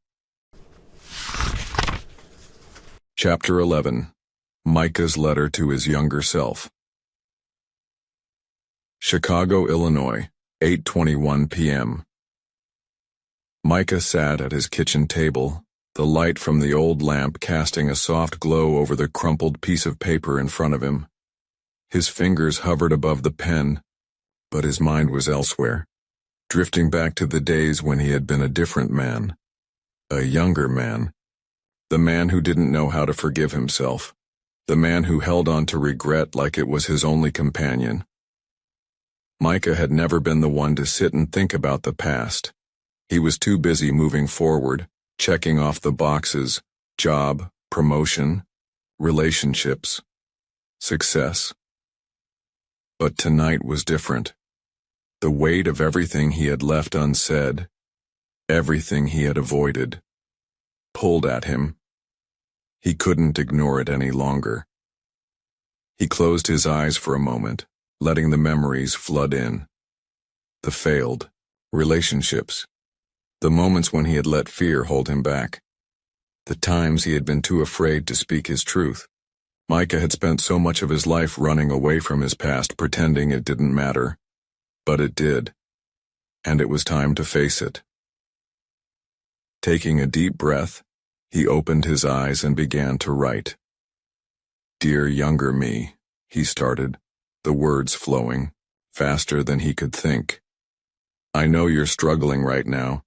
Chapter 11. Micah's Letter to His Younger Self. Chicago, Illinois, 8:21 p.m. Micah sat at his kitchen table, the light from the old lamp casting a soft glow over the crumpled piece of paper in front of him. His fingers hovered above the pen, but his mind was elsewhere. drifting back to the days when he had been a different man, a younger man, the man who didn't know how to forgive himself, the man who held on to regret like it was his only companion. Micah had never been the one to sit and think about the past. He was too busy moving forward, checking off the boxes: job, promotion, relationships, success. But tonight was different. The weight of everything he had left unsaid, everything he had avoided, pulled at him. He couldn't ignore it any longer. He closed his eyes for a moment, letting the memories flood in. The failed relationships. The moments when he had let fear hold him back. The times he had been too afraid to speak his truth. Micah had spent so much of his life running away from his past, pretending it didn't matter. But it did. And it was time to face it. Taking a deep breath, he opened his eyes and began to write. "Dear younger me," he started, the words flowing, faster than he could think. "I know you're struggling right now.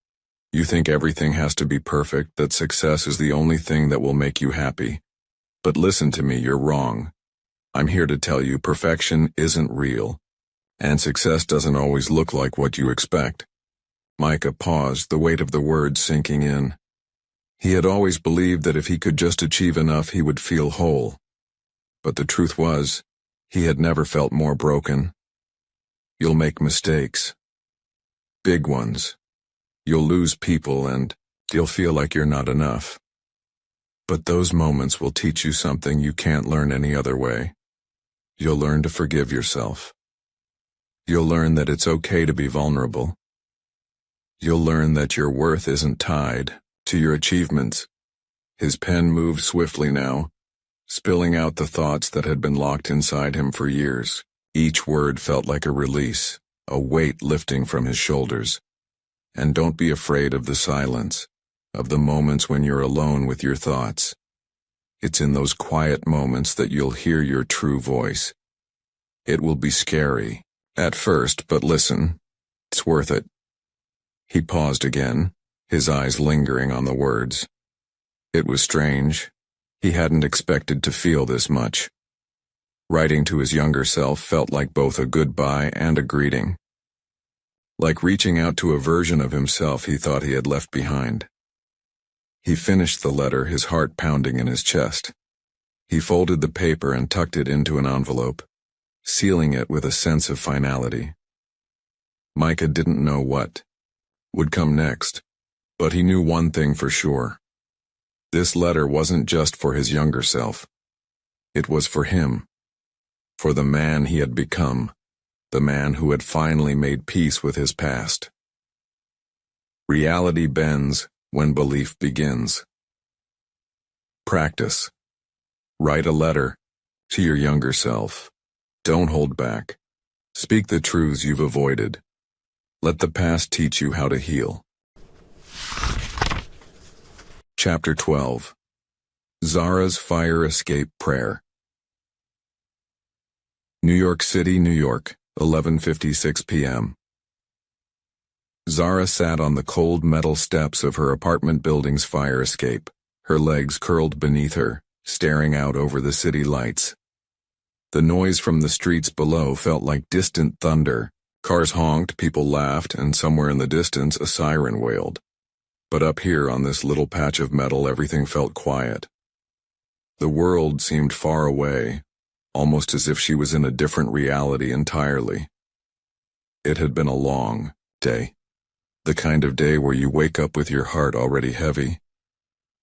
You think everything has to be perfect, that success is the only thing that will make you happy. But listen to me, you're wrong. I'm here to tell you perfection isn't real, and success doesn't always look like what you expect." Micah paused, the weight of the words sinking in. He had always believed that if he could just achieve enough, he would feel whole. But the truth was, he had never felt more broken. You'll make mistakes. Big ones. You'll lose people and you'll feel like you're not enough. But those moments will teach you something you can't learn any other way. You'll learn to forgive yourself. You'll learn that it's okay to be vulnerable. You'll learn that your worth isn't tied to your achievements. His pen moved swiftly now, spilling out the thoughts that had been locked inside him for years. Each word felt like a release, a weight lifting from his shoulders. And don't be afraid of the silence, of the moments when you're alone with your thoughts. It's in those quiet moments that you'll hear your true voice. It will be scary at first, but listen, it's worth it. He paused again, his eyes lingering on the words. It was strange. He hadn't expected to feel this much. Writing to his younger self felt like both a goodbye and a greeting. Like reaching out to a version of himself he thought he had left behind. He finished the letter, his heart pounding in his chest. He folded the paper and tucked it into an envelope, sealing it with a sense of finality. Micah didn't know what would come next, but he knew one thing for sure. This letter wasn't just for his younger self. It was for him, for the man he had become, the man who had finally made peace with his past. Reality bends when belief begins. Practice. Write a letter to your younger self. Don't hold back. Speak the truths you've avoided. Let the past teach you how to heal. Chapter 12. Zara's Fire Escape Prayer. New York City, New York, 11:56 p.m. Zara sat on the cold metal steps of her apartment building's fire escape, her legs curled beneath her, staring out over the city lights. The noise from the streets below felt like distant thunder. Cars honked, people laughed, and somewhere in the distance a siren wailed. But up here on this little patch of metal, everything felt quiet. The world seemed far away, almost as if she was in a different reality entirely. It had been a long day. The kind of day where you wake up with your heart already heavy.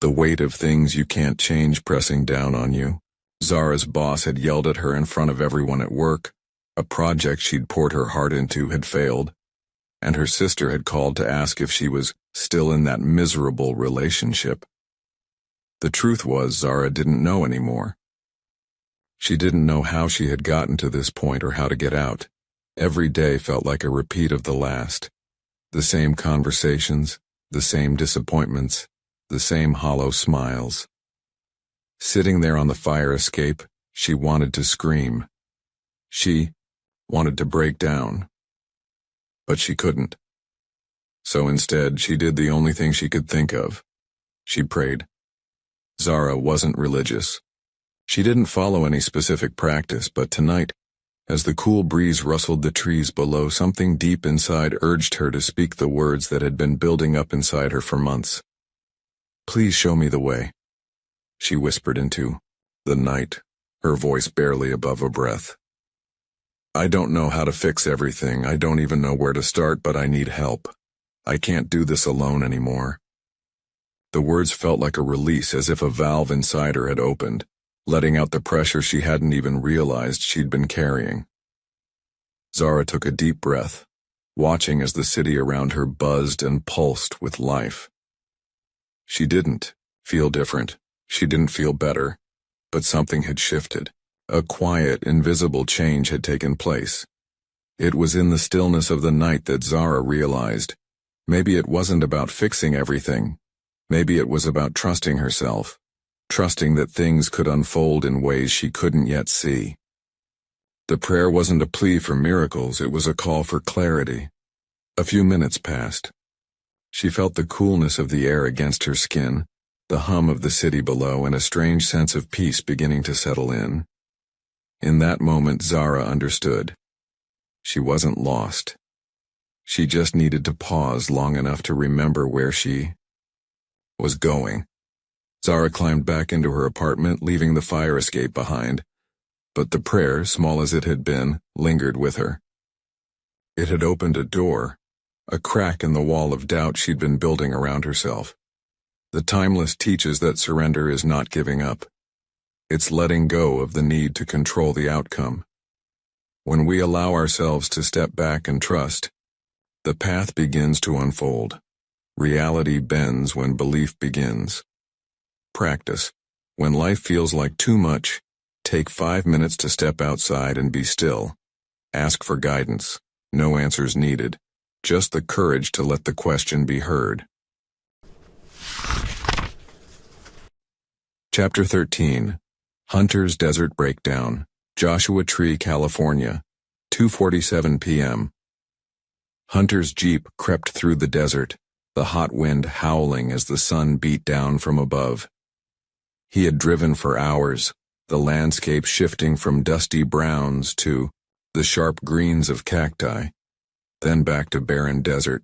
The weight of things you can't change pressing down on you. Zara's boss had yelled at her in front of everyone at work. A project she'd poured her heart into had failed, and her sister had called to ask if she was still in that miserable relationship. The truth was, Zara didn't know anymore. She didn't know how she had gotten to this point or how to get out. Every day felt like a repeat of the last. The same conversations, the same disappointments, the same hollow smiles. Sitting there on the fire escape, she wanted to scream. She wanted to break down. But she couldn't. So instead, she did the only thing she could think of. She prayed. Zara wasn't religious. She didn't follow any specific practice, but tonight, as the cool breeze rustled the trees below, something deep inside urged her to speak the words that had been building up inside her for months. "Please show me the way," she whispered into the night, her voice barely above a breath. "I don't know how to fix everything. I don't even know where to start, but I need help. I can't do this alone anymore." The words felt like a release, as if a valve inside her had opened, letting out the pressure she hadn't even realized she'd been carrying. Zara took a deep breath, watching as the city around her buzzed and pulsed with life. She didn't feel different. She didn't feel better, but something had shifted. A quiet, invisible change had taken place. It was in the stillness of the night that Zara realized maybe it wasn't about fixing everything. Maybe it was about trusting herself, trusting that things could unfold in ways she couldn't yet see. The prayer wasn't a plea for miracles, it was a call for clarity. A few minutes passed. She felt the coolness of the air against her skin, the hum of the city below, and a strange sense of peace beginning to settle in. In that moment, Zara understood. She wasn't lost. She just needed to pause long enough to remember where she was going. Zara climbed back into her apartment, leaving the fire escape behind, but the prayer, small as it had been, lingered with her. It had opened a door, a crack in the wall of doubt she'd been building around herself. The timeless teaches that surrender is not giving up. It's letting go of the need to control the outcome. When we allow ourselves to step back and trust, the path begins to unfold. Reality bends when belief begins. Practice. When life feels like too much, take 5 minutes to step outside and be still. Ask for guidance. No answers needed. Just the courage to let the question be heard. Chapter 13. Hunter's Desert Breakdown. Joshua Tree, California. 2:47 p.m. Hunter's jeep crept through the desert, the hot wind howling as the sun beat down from above. He had driven for hours, the landscape shifting from dusty browns to the sharp greens of cacti, then back to barren desert.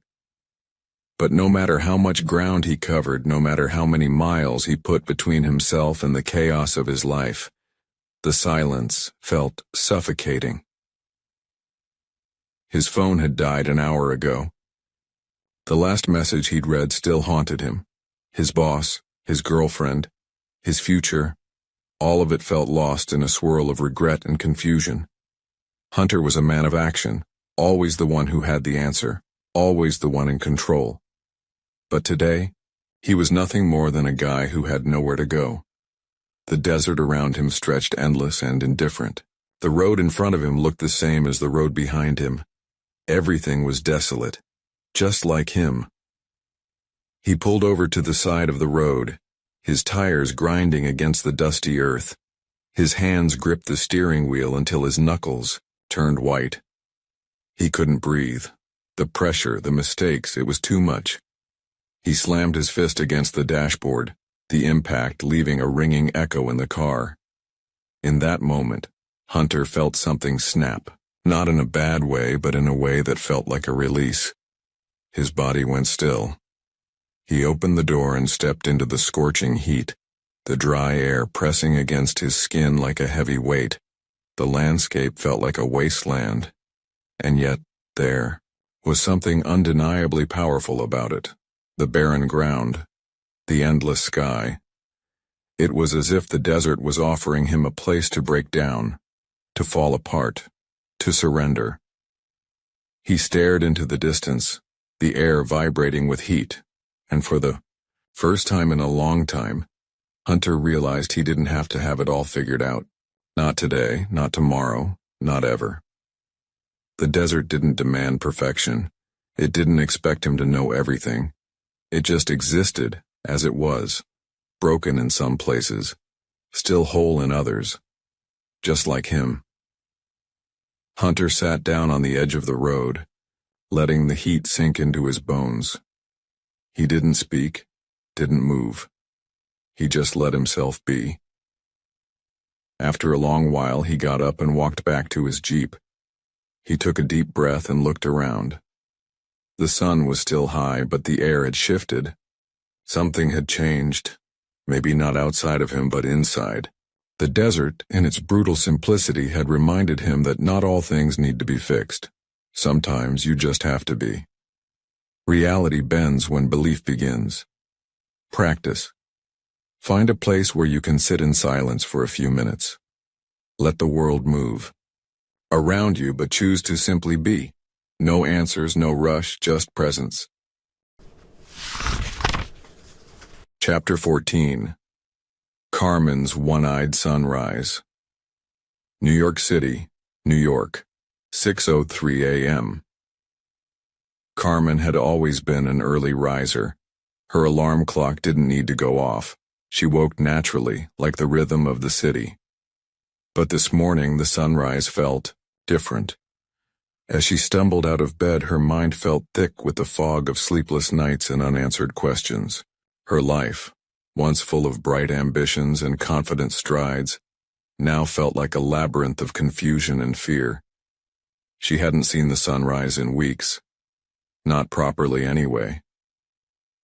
But no matter how much ground he covered, no matter how many miles he put between himself and the chaos of his life, the silence felt suffocating. His phone had died an hour ago. The last message he'd read still haunted him. His boss, his girlfriend, his future, all of it felt lost in a swirl of regret and confusion. Hunter was a man of action, always the one who had the answer, always the one in control. But today, he was nothing more than a guy who had nowhere to go. The desert around him stretched endless and indifferent. The road in front of him looked the same as the road behind him. Everything was desolate, just like him. He pulled over to the side of the road, his tires grinding against the dusty earth. His hands gripped the steering wheel until his knuckles turned white. He couldn't breathe. The pressure, the mistakes, it was too much. He slammed his fist against the dashboard, the impact leaving a ringing echo in the car. In that moment, Hunter felt something snap, not in a bad way, but in a way that felt like a release. His body went still. He opened the door and stepped into the scorching heat, the dry air pressing against his skin like a heavy weight. The landscape felt like a wasteland, and yet there was something undeniably powerful about it. The barren ground, the endless sky. It was as if the desert was offering him a place to break down, to fall apart, to surrender. He stared into the distance, the air vibrating with heat, and for the first time in a long time, Hunter realized he didn't have to have it all figured out. Not today, not tomorrow, not ever. The desert didn't demand perfection. It didn't expect him to know everything. It just existed as it was, broken in some places, still whole in others, just like him. Hunter sat down on the edge of the road, letting the heat sink into his bones. He didn't speak, didn't move. He just let himself be. After a long while, he got up and walked back to his jeep. He took a deep breath and looked around. The sun was still high, but the air had shifted. Something had changed, maybe not outside of him, but inside. The desert, in its brutal simplicity, had reminded him that not all things need to be fixed. Sometimes you just have to be. Reality bends when belief begins. Practice. Find a place where you can sit in silence for a few minutes. Let the world move around you, but choose to simply be. No answers, no rush, just presence. Chapter 14. Carmen's One-Eyed Sunrise. New York City, New York, 6:03 a.m. Carmen had always been an early riser. Her alarm clock didn't need to go off. She woke naturally, like the rhythm of the city. But this morning the sunrise felt different. As she stumbled out of bed, her mind felt thick with the fog of sleepless nights and unanswered questions. Her life, once full of bright ambitions and confident strides, now felt like a labyrinth of confusion and fear. She hadn't seen the sunrise in weeks. Not properly anyway.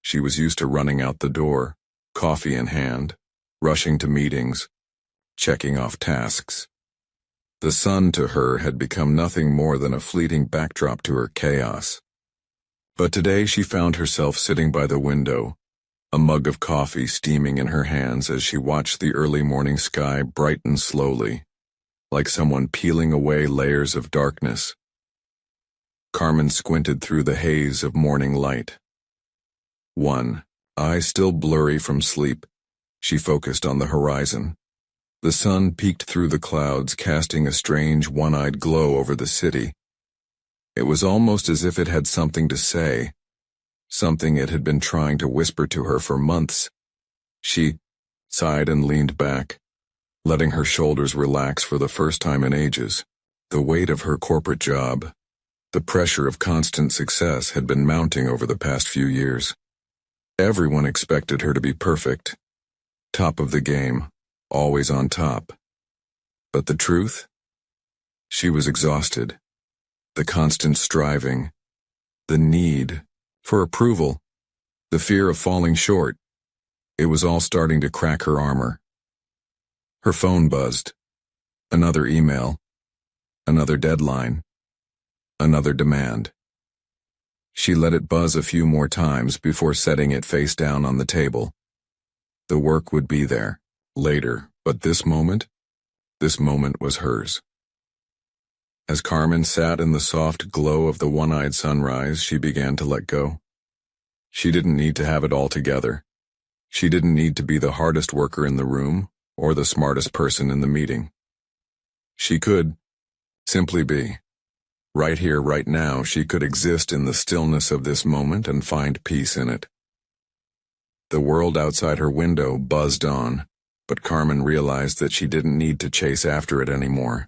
She was used to running out the door, coffee in hand, rushing to meetings, checking off tasks. The sun to her had become nothing more than a fleeting backdrop to her chaos. But today she found herself sitting by the window, a mug of coffee steaming in her hands as she watched the early morning sky brighten slowly, like someone peeling away layers of darkness. Carmen squinted through the haze of morning light. One eye still blurry from sleep, she focused on the horizon. The sun peeked through the clouds, casting a strange one-eyed glow over the city. It was almost as if it had something to say, something it had been trying to whisper to her for months. She sighed and leaned back, letting her shoulders relax for the first time in ages. The weight of her corporate job, the pressure of constant success, had been mounting over the past few years. Everyone expected her to be perfect, top of the game, always on top. But the truth? She was exhausted. The constant striving, the need for approval, the fear of falling short, it was all starting to crack her armor. Her phone buzzed. Another email. Another deadline. Another demand. She let it buzz a few more times before setting it face down on the table. The work would be there, later, but this moment was hers. As Carmen sat in the soft glow of the one-eyed sunrise, she began to let go. She didn't need to have it all together. She didn't need to be the hardest worker in the room or the smartest person in the meeting. She could simply be. Right here, right now, she could exist in the stillness of this moment and find peace in it. The world outside her window buzzed on, but Carmen realized that she didn't need to chase after it anymore.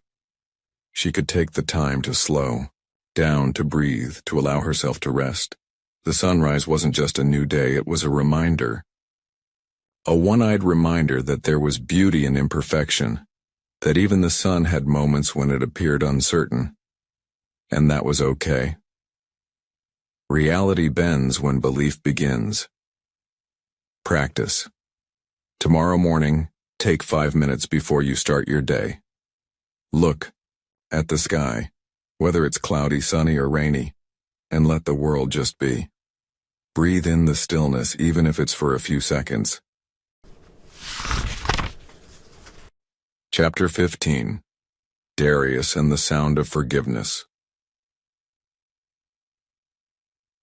She could take the time to slow down, to breathe, to allow herself to rest. The sunrise wasn't just a new day, it was a reminder. A one-eyed reminder that there was beauty in imperfection, that even the sun had moments when it appeared uncertain. And that was okay. Reality bends when belief begins. Practice. Tomorrow morning, take 5 minutes before you start your day. Look at the sky, whether it's cloudy, sunny, or rainy, and let the world just be. Breathe in the stillness, even if it's for a few seconds. Chapter 15. Darius and the Sound of Forgiveness.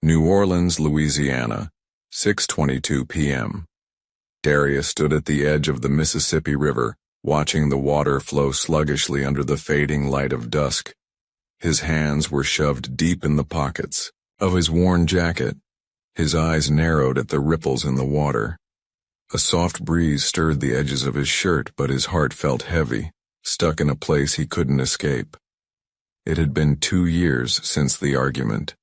New Orleans, Louisiana, 6:22 p.m. Darius stood at the edge of the Mississippi River, watching the water flow sluggishly under the fading light of dusk. His hands were shoved deep in the pockets of his worn jacket. His eyes narrowed at the ripples in the water. A soft breeze stirred the edges of his shirt, but his heart felt heavy, stuck in a place he couldn't escape. It had been 2 years since the argument.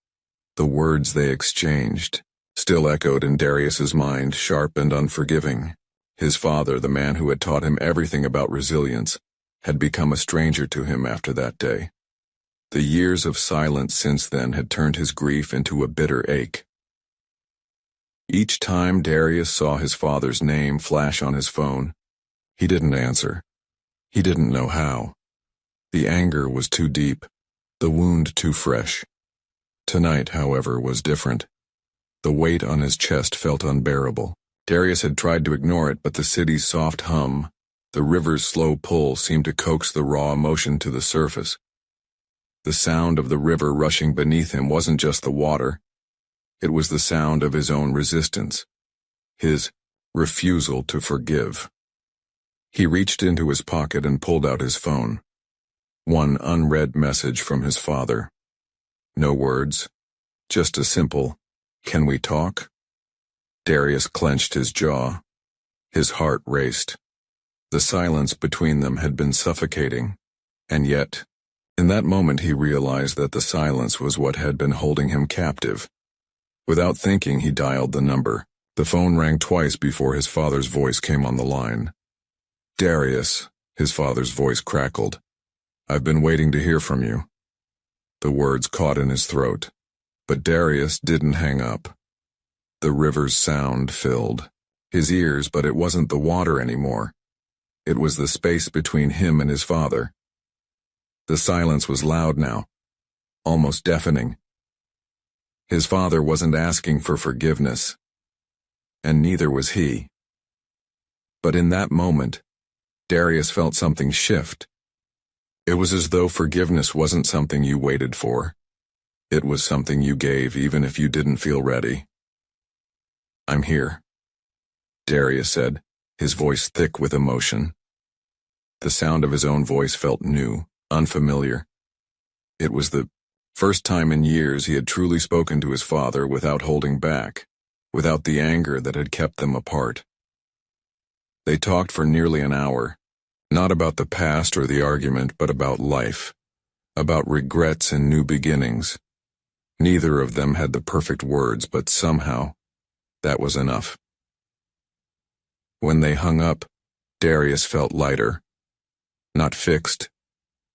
The words they exchanged still echoed in Darius's mind, sharp and unforgiving. His father, the man who had taught him everything about resilience, had become a stranger to him after that day. The years of silence since then had turned his grief into a bitter ache. Each time Darius saw his father's name flash on his phone, he didn't answer. He didn't know how. The anger was too deep, the wound too fresh. Tonight, however, was different. The weight on his chest felt unbearable. Darius had tried to ignore it, but the city's soft hum, the river's slow pull seemed to coax the raw emotion to the surface. The sound of the river rushing beneath him wasn't just the water. It was the sound of his own resistance, his refusal to forgive. He reached into his pocket and pulled out his phone. One unread message from his father. No words, just a simple, "Can we talk?" Darius clenched his jaw. His heart raced. The silence between them had been suffocating, and yet, in that moment he realized that the silence was what had been holding him captive. Without thinking, he dialed the number. The phone rang twice before his father's voice came on the line. "Darius," his father's voice crackled. "I've been waiting to hear from you." The words caught in his throat, but Darius didn't hang up. The river's sound filled his ears, but it wasn't the water anymore. It was the space between him and his father. The silence was loud now, almost deafening. His father wasn't asking for forgiveness, and neither was he. But in that moment, Darius felt something shift. It was as though forgiveness wasn't something you waited for. It was something you gave even if you didn't feel ready. "I'm here," Darius said, his voice thick with emotion. The sound of his own voice felt new, unfamiliar. It was the first time in years he had truly spoken to his father without holding back, without the anger that had kept them apart. They talked for nearly an hour, not about the past or the argument, but about life, about regrets and new beginnings. Neither of them had the perfect words, but somehow, that was enough. When they hung up, Darius felt lighter. Not fixed,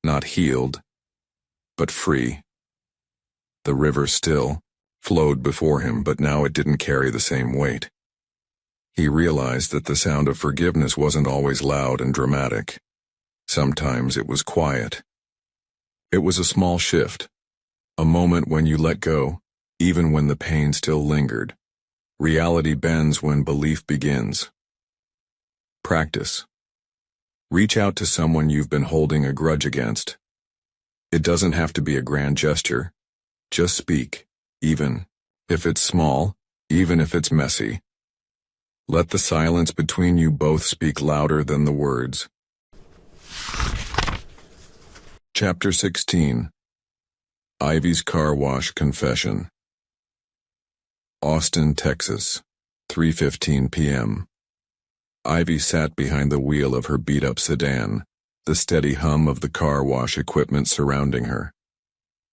not healed, but free. The river still flowed before him, but now it didn't carry the same weight. He realized that the sound of forgiveness wasn't always loud and dramatic. Sometimes it was quiet. It was a small shift, a moment when you let go, even when the pain still lingered. Reality bends when belief begins. Practice. Reach out to someone you've been holding a grudge against. It doesn't have to be a grand gesture. Just speak, even if it's small, even if it's messy. Let the silence between you both speak louder than the words. Chapter 16. Ivy's Car Wash Confession. Austin, Texas, 3:15 p.m. Ivy sat behind the wheel of her beat-up sedan, the steady hum of the car wash equipment surrounding her.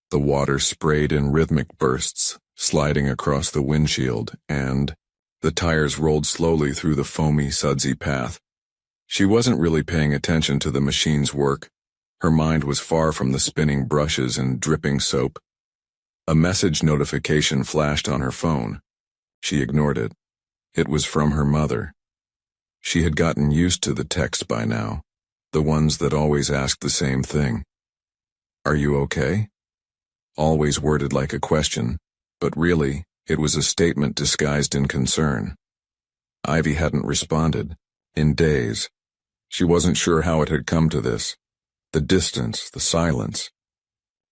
The water sprayed in rhythmic bursts, sliding across the windshield, and the tires rolled slowly through the foamy, sudsy path. She wasn't really paying attention to the machine's work. Her mind was far from the spinning brushes and dripping soap. A message notification flashed on her phone. She ignored it. It was from her mother. She had gotten used to the text by now, the ones that always asked the same thing. "Are you okay?" Always worded like a question, but really, it was a statement disguised in concern. Ivy hadn't responded in days. She wasn't sure how it had come to this. The distance, the silence.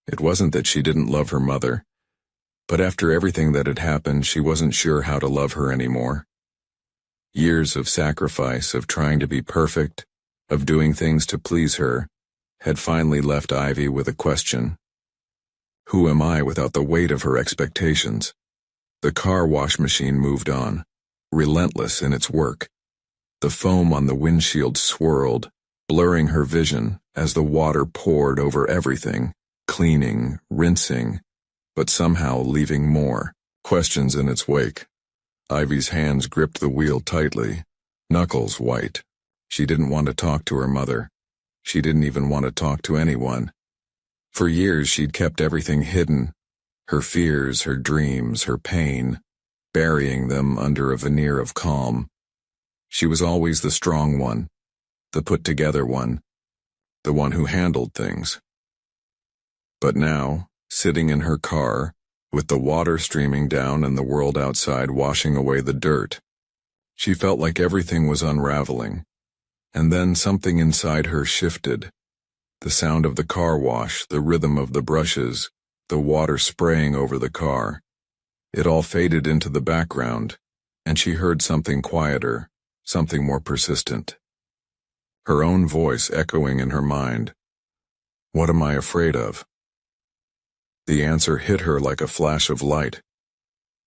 It wasn't that she didn't love her mother, but after everything that had happened, she wasn't sure how to love her anymore. Years of sacrifice, of trying to be perfect, of doing things to please her, had finally left Ivy with a question. Who am I without the weight of her expectations? The car wash machine moved on, relentless in its work. The foam on the windshield swirled, blurring her vision as the water poured over everything, cleaning, rinsing, but somehow leaving more questions in its wake. Ivy's hands gripped the wheel tightly, knuckles white. She didn't want to talk to her mother. She didn't even want to talk to anyone. For years she'd kept everything hidden, her fears, her dreams, her pain, burying them under a veneer of calm. She was always the strong one, the put-together one, the one who handled things. But now, sitting in her car, with the water streaming down and the world outside washing away the dirt, she felt like everything was unraveling. And then something inside her shifted. The sound of the car wash, the rhythm of the brushes, the water spraying over the car. It all faded into the background, and she heard something quieter, something more persistent. Her own voice echoing in her mind. What am I afraid of? The answer hit her like a flash of light.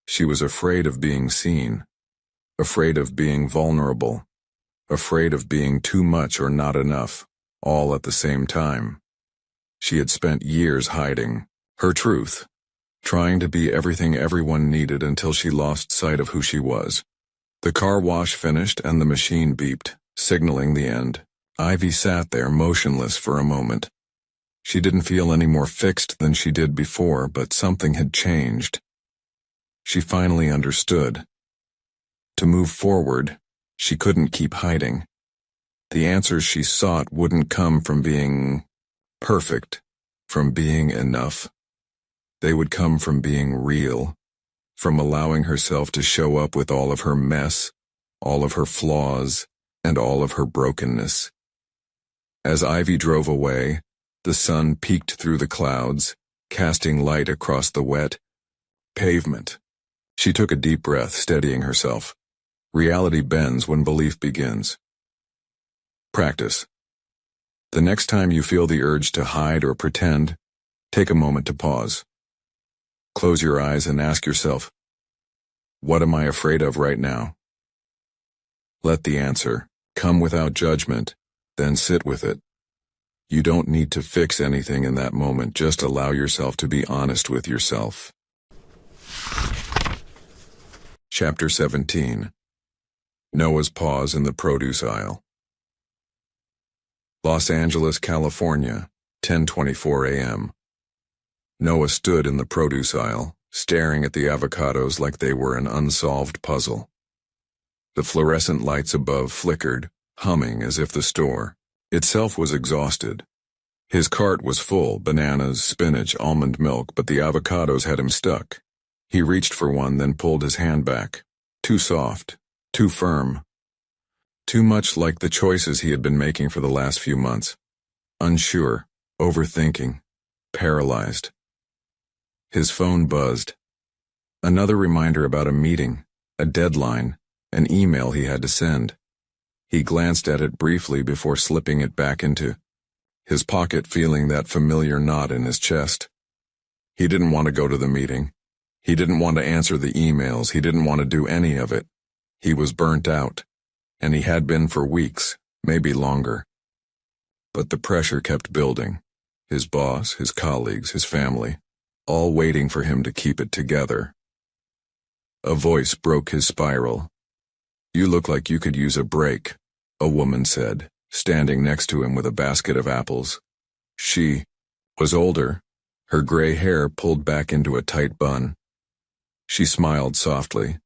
She was afraid of being seen, afraid of being vulnerable, afraid of being too much or not enough, all at the same time. She had spent years hiding her truth, trying to be everything everyone needed until she lost sight of who she was. The car wash finished and the machine beeped, signaling the end. Ivy sat there motionless for a moment. She didn't feel any more fixed than she did before, but something had changed. She finally understood. To move forward, she couldn't keep hiding. The answers she sought wouldn't come from being perfect, from being enough. They would come from being real, from allowing herself to show up with all of her mess, all of her flaws, and all of her brokenness. As Ivy drove away, the sun peeked through the clouds, casting light across the wet pavement. She took a deep breath, steadying herself. Reality bends when belief begins. Practice. The next time you feel the urge to hide or pretend, take a moment to pause. Close your eyes and ask yourself, what am I afraid of right now? Let the answer come without judgment, then sit with it. You don't need to fix anything in that moment, just allow yourself to be honest with yourself. Chapter 17. Noah's Pause in the Produce Aisle. Los Angeles, California, 10:24 a.m. Noah stood in the produce aisle, staring at the avocados like they were an unsolved puzzle. The fluorescent lights above flickered, humming as if the store itself was exhausted. His cart was full, bananas, spinach, almond milk, but the avocados had him stuck. He reached for one, then pulled his hand back. Too soft, too firm. Too much like the choices he had been making for the last few months. Unsure, overthinking, paralyzed. His phone buzzed. Another reminder about a meeting, a deadline, an email he had to send. He glanced at it briefly before slipping it back into his pocket, feeling that familiar knot in his chest. He didn't want to go to the meeting. He didn't want to answer the emails. He didn't want to do any of it. He was burnt out, and he had been for weeks, maybe longer. But the pressure kept building. His boss, his colleagues, his family, all waiting for him to keep it together. A voice broke his spiral. "You look like you could use a break," a woman said, standing next to him with a basket of apples. She was older, her gray hair pulled back into a tight bun. She smiled softly,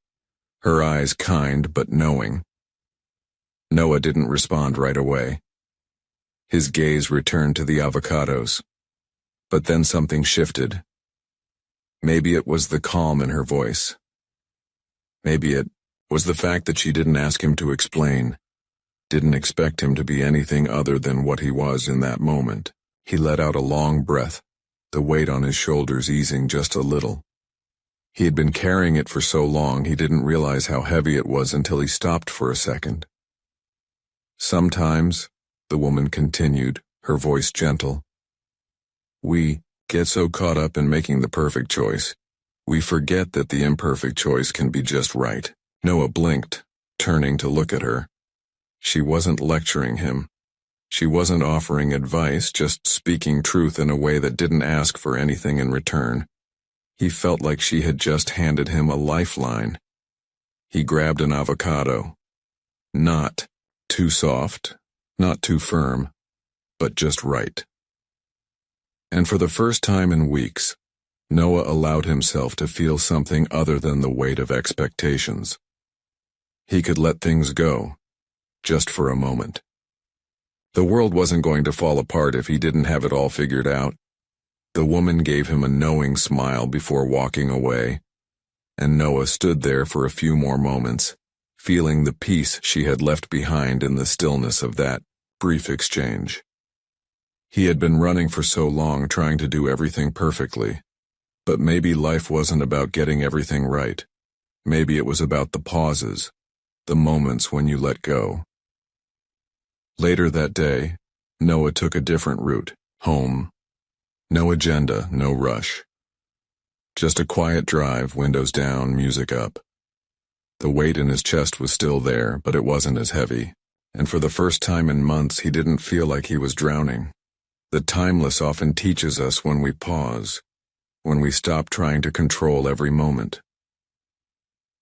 her eyes kind but knowing. Noah didn't respond right away. His gaze returned to the avocados. But then something shifted. Maybe it was the calm in her voice. Maybe it was the fact that she didn't ask him to explain, didn't expect him to be anything other than what he was in that moment. He let out a long breath, the weight on his shoulders easing just a little. He had been carrying it for so long he didn't realize how heavy it was until he stopped for a second. "Sometimes," the woman continued, her voice gentle, "we get so caught up in making the perfect choice, we forget that the imperfect choice can be just right." Noah blinked, turning to look at her. She wasn't lecturing him. She wasn't offering advice, just speaking truth in a way that didn't ask for anything in return. He felt like she had just handed him a lifeline. He grabbed an avocado. Not too soft, not too firm, but just right. And for the first time in weeks, Noah allowed himself to feel something other than the weight of expectations. He could let things go, just for a moment. The world wasn't going to fall apart if he didn't have it all figured out. The woman gave him a knowing smile before walking away, and Noah stood there for a few more moments, feeling the peace she had left behind in the stillness of that brief exchange. He had been running for so long trying to do everything perfectly, but maybe life wasn't about getting everything right. Maybe it was about the pauses, the moments when you let go. Later that day, Noah took a different route, home. No agenda, no rush. Just a quiet drive, windows down, music up. The weight in his chest was still there, but it wasn't as heavy, and for the first time in months he didn't feel like he was drowning. The timeless often teaches us when we pause, when we stop trying to control every moment.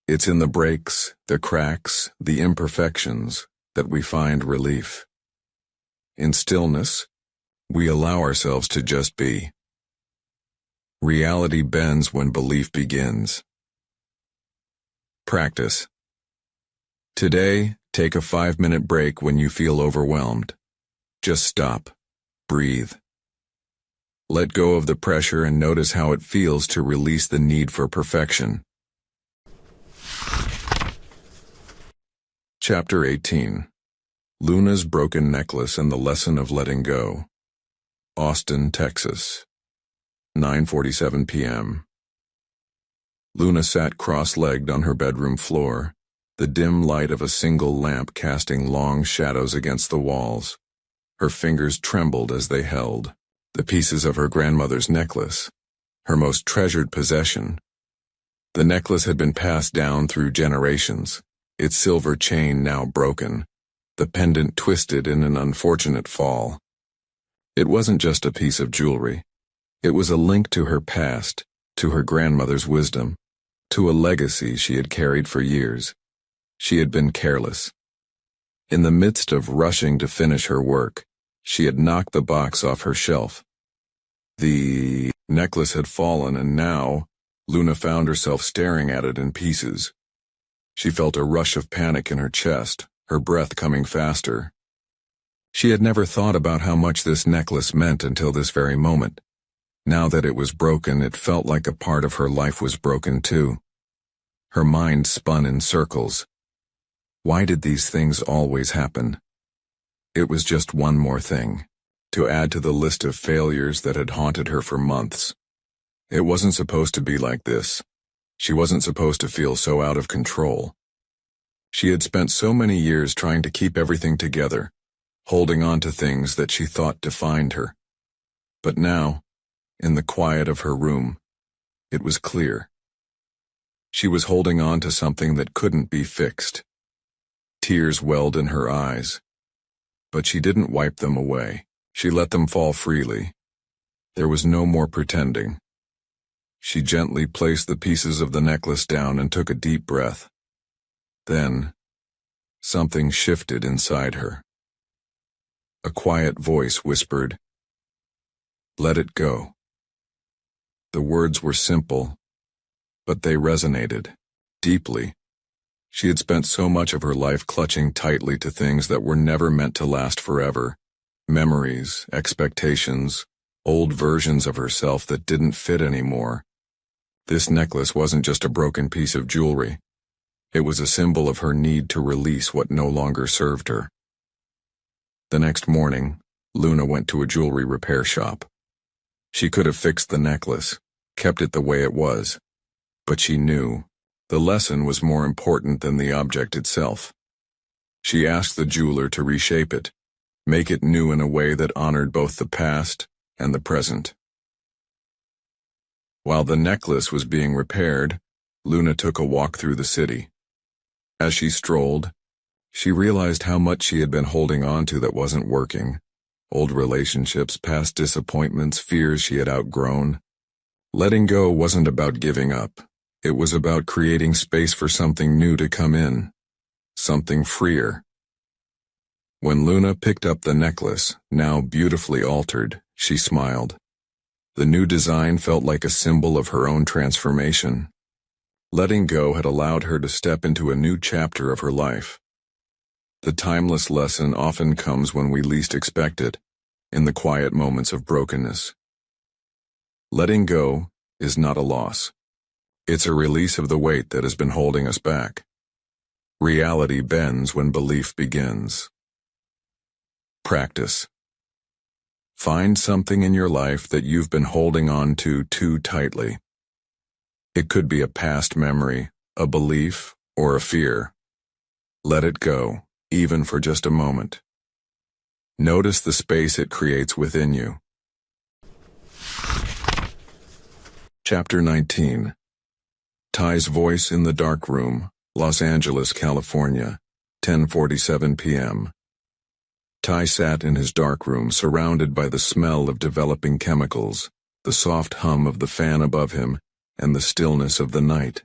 It's in the breaks, the cracks, the imperfections that we find relief. In stillness, we allow ourselves to just be. Reality bends when belief begins. Practice. Today, take a 5-minute break when you feel overwhelmed. Just stop. Breathe. Let go of the pressure and notice how it feels to release the need for perfection. Chapter 18. Luna's Broken Necklace and the Lesson of Letting Go. Austin, Texas. 9:47 p.m. Luna sat cross-legged on her bedroom floor, the dim light of a single lamp casting long shadows against the walls. Her fingers trembled as they held the pieces of her grandmother's necklace, her most treasured possession. The necklace had been passed down through generations, its silver chain now broken, the pendant twisted in an unfortunate fall. It wasn't just a piece of jewelry. It was a link to her past, to her grandmother's wisdom, to a legacy she had carried for years. She had been careless. In the midst of rushing to finish her work, she had knocked the box off her shelf. The necklace had fallen, and now Luna found herself staring at it in pieces. She felt a rush of panic in her chest, her breath coming faster. She had never thought about how much this necklace meant until this very moment. Now that it was broken, it felt like a part of her life was broken too. Her mind spun in circles. Why did these things always happen? It was just one more thing, to add to the list of failures that had haunted her for months. It wasn't supposed to be like this. She wasn't supposed to feel so out of control. She had spent so many years trying to keep everything together, holding on to things that she thought defined her. But now, in the quiet of her room, it was clear. She was holding on to something that couldn't be fixed. Tears welled in her eyes, but she didn't wipe them away. She let them fall freely. There was no more pretending. She gently placed the pieces of the necklace down and took a deep breath. Then, something shifted inside her. A quiet voice whispered, "Let it go." The words were simple, but they resonated deeply. She had spent so much of her life clutching tightly to things that were never meant to last forever. Memories, expectations, old versions of herself that didn't fit anymore. This necklace wasn't just a broken piece of jewelry. It was a symbol of her need to release what no longer served her. The next morning, Luna went to a jewelry repair shop. She could have fixed the necklace, kept it the way it was, but she knew the lesson was more important than the object itself. She asked the jeweler to reshape it, make it new in a way that honored both the past and the present. While the necklace was being repaired, Luna took a walk through the city. As she strolled, she realized how much she had been holding on to that wasn't working. Old relationships, past disappointments, fears she had outgrown. Letting go wasn't about giving up. It was about creating space for something new to come in. Something freer. When Luna picked up the necklace, now beautifully altered, she smiled. The new design felt like a symbol of her own transformation. Letting go had allowed her to step into a new chapter of her life. The timeless lesson often comes when we least expect it, in the quiet moments of brokenness. Letting go is not a loss. It's a release of the weight that has been holding us back. Reality bends when belief begins. Practice. Find something in your life that you've been holding on to too tightly. It could be a past memory, a belief, or a fear. Let it go, even for just a moment. Notice the space it creates within you. Chapter 19. Ty's voice in the dark room, Los Angeles, California, 10:47 p.m. Ty sat in his dark room surrounded by the smell of developing chemicals, the soft hum of the fan above him, and the stillness of the night.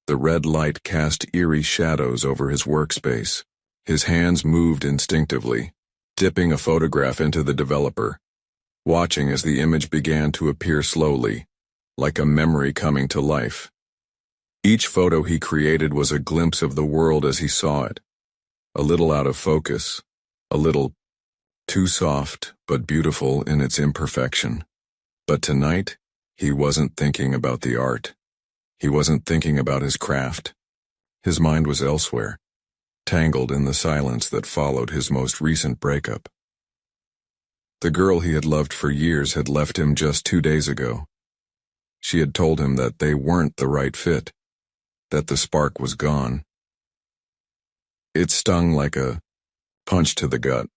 The red light cast eerie shadows over his workspace. His hands moved instinctively, dipping a photograph into the developer, watching as the image began to appear slowly, like a memory coming to life. Each photo he created was a glimpse of the world as he saw it, a little out of focus, a little too soft but beautiful in its imperfection. But tonight, he wasn't thinking about the art. He wasn't thinking about his craft. His mind was elsewhere, tangled in the silence that followed his most recent breakup. The girl he had loved for years had left him just 2 days ago. She had told him that they weren't the right fit, that the spark was gone. It stung like a punch to the gut.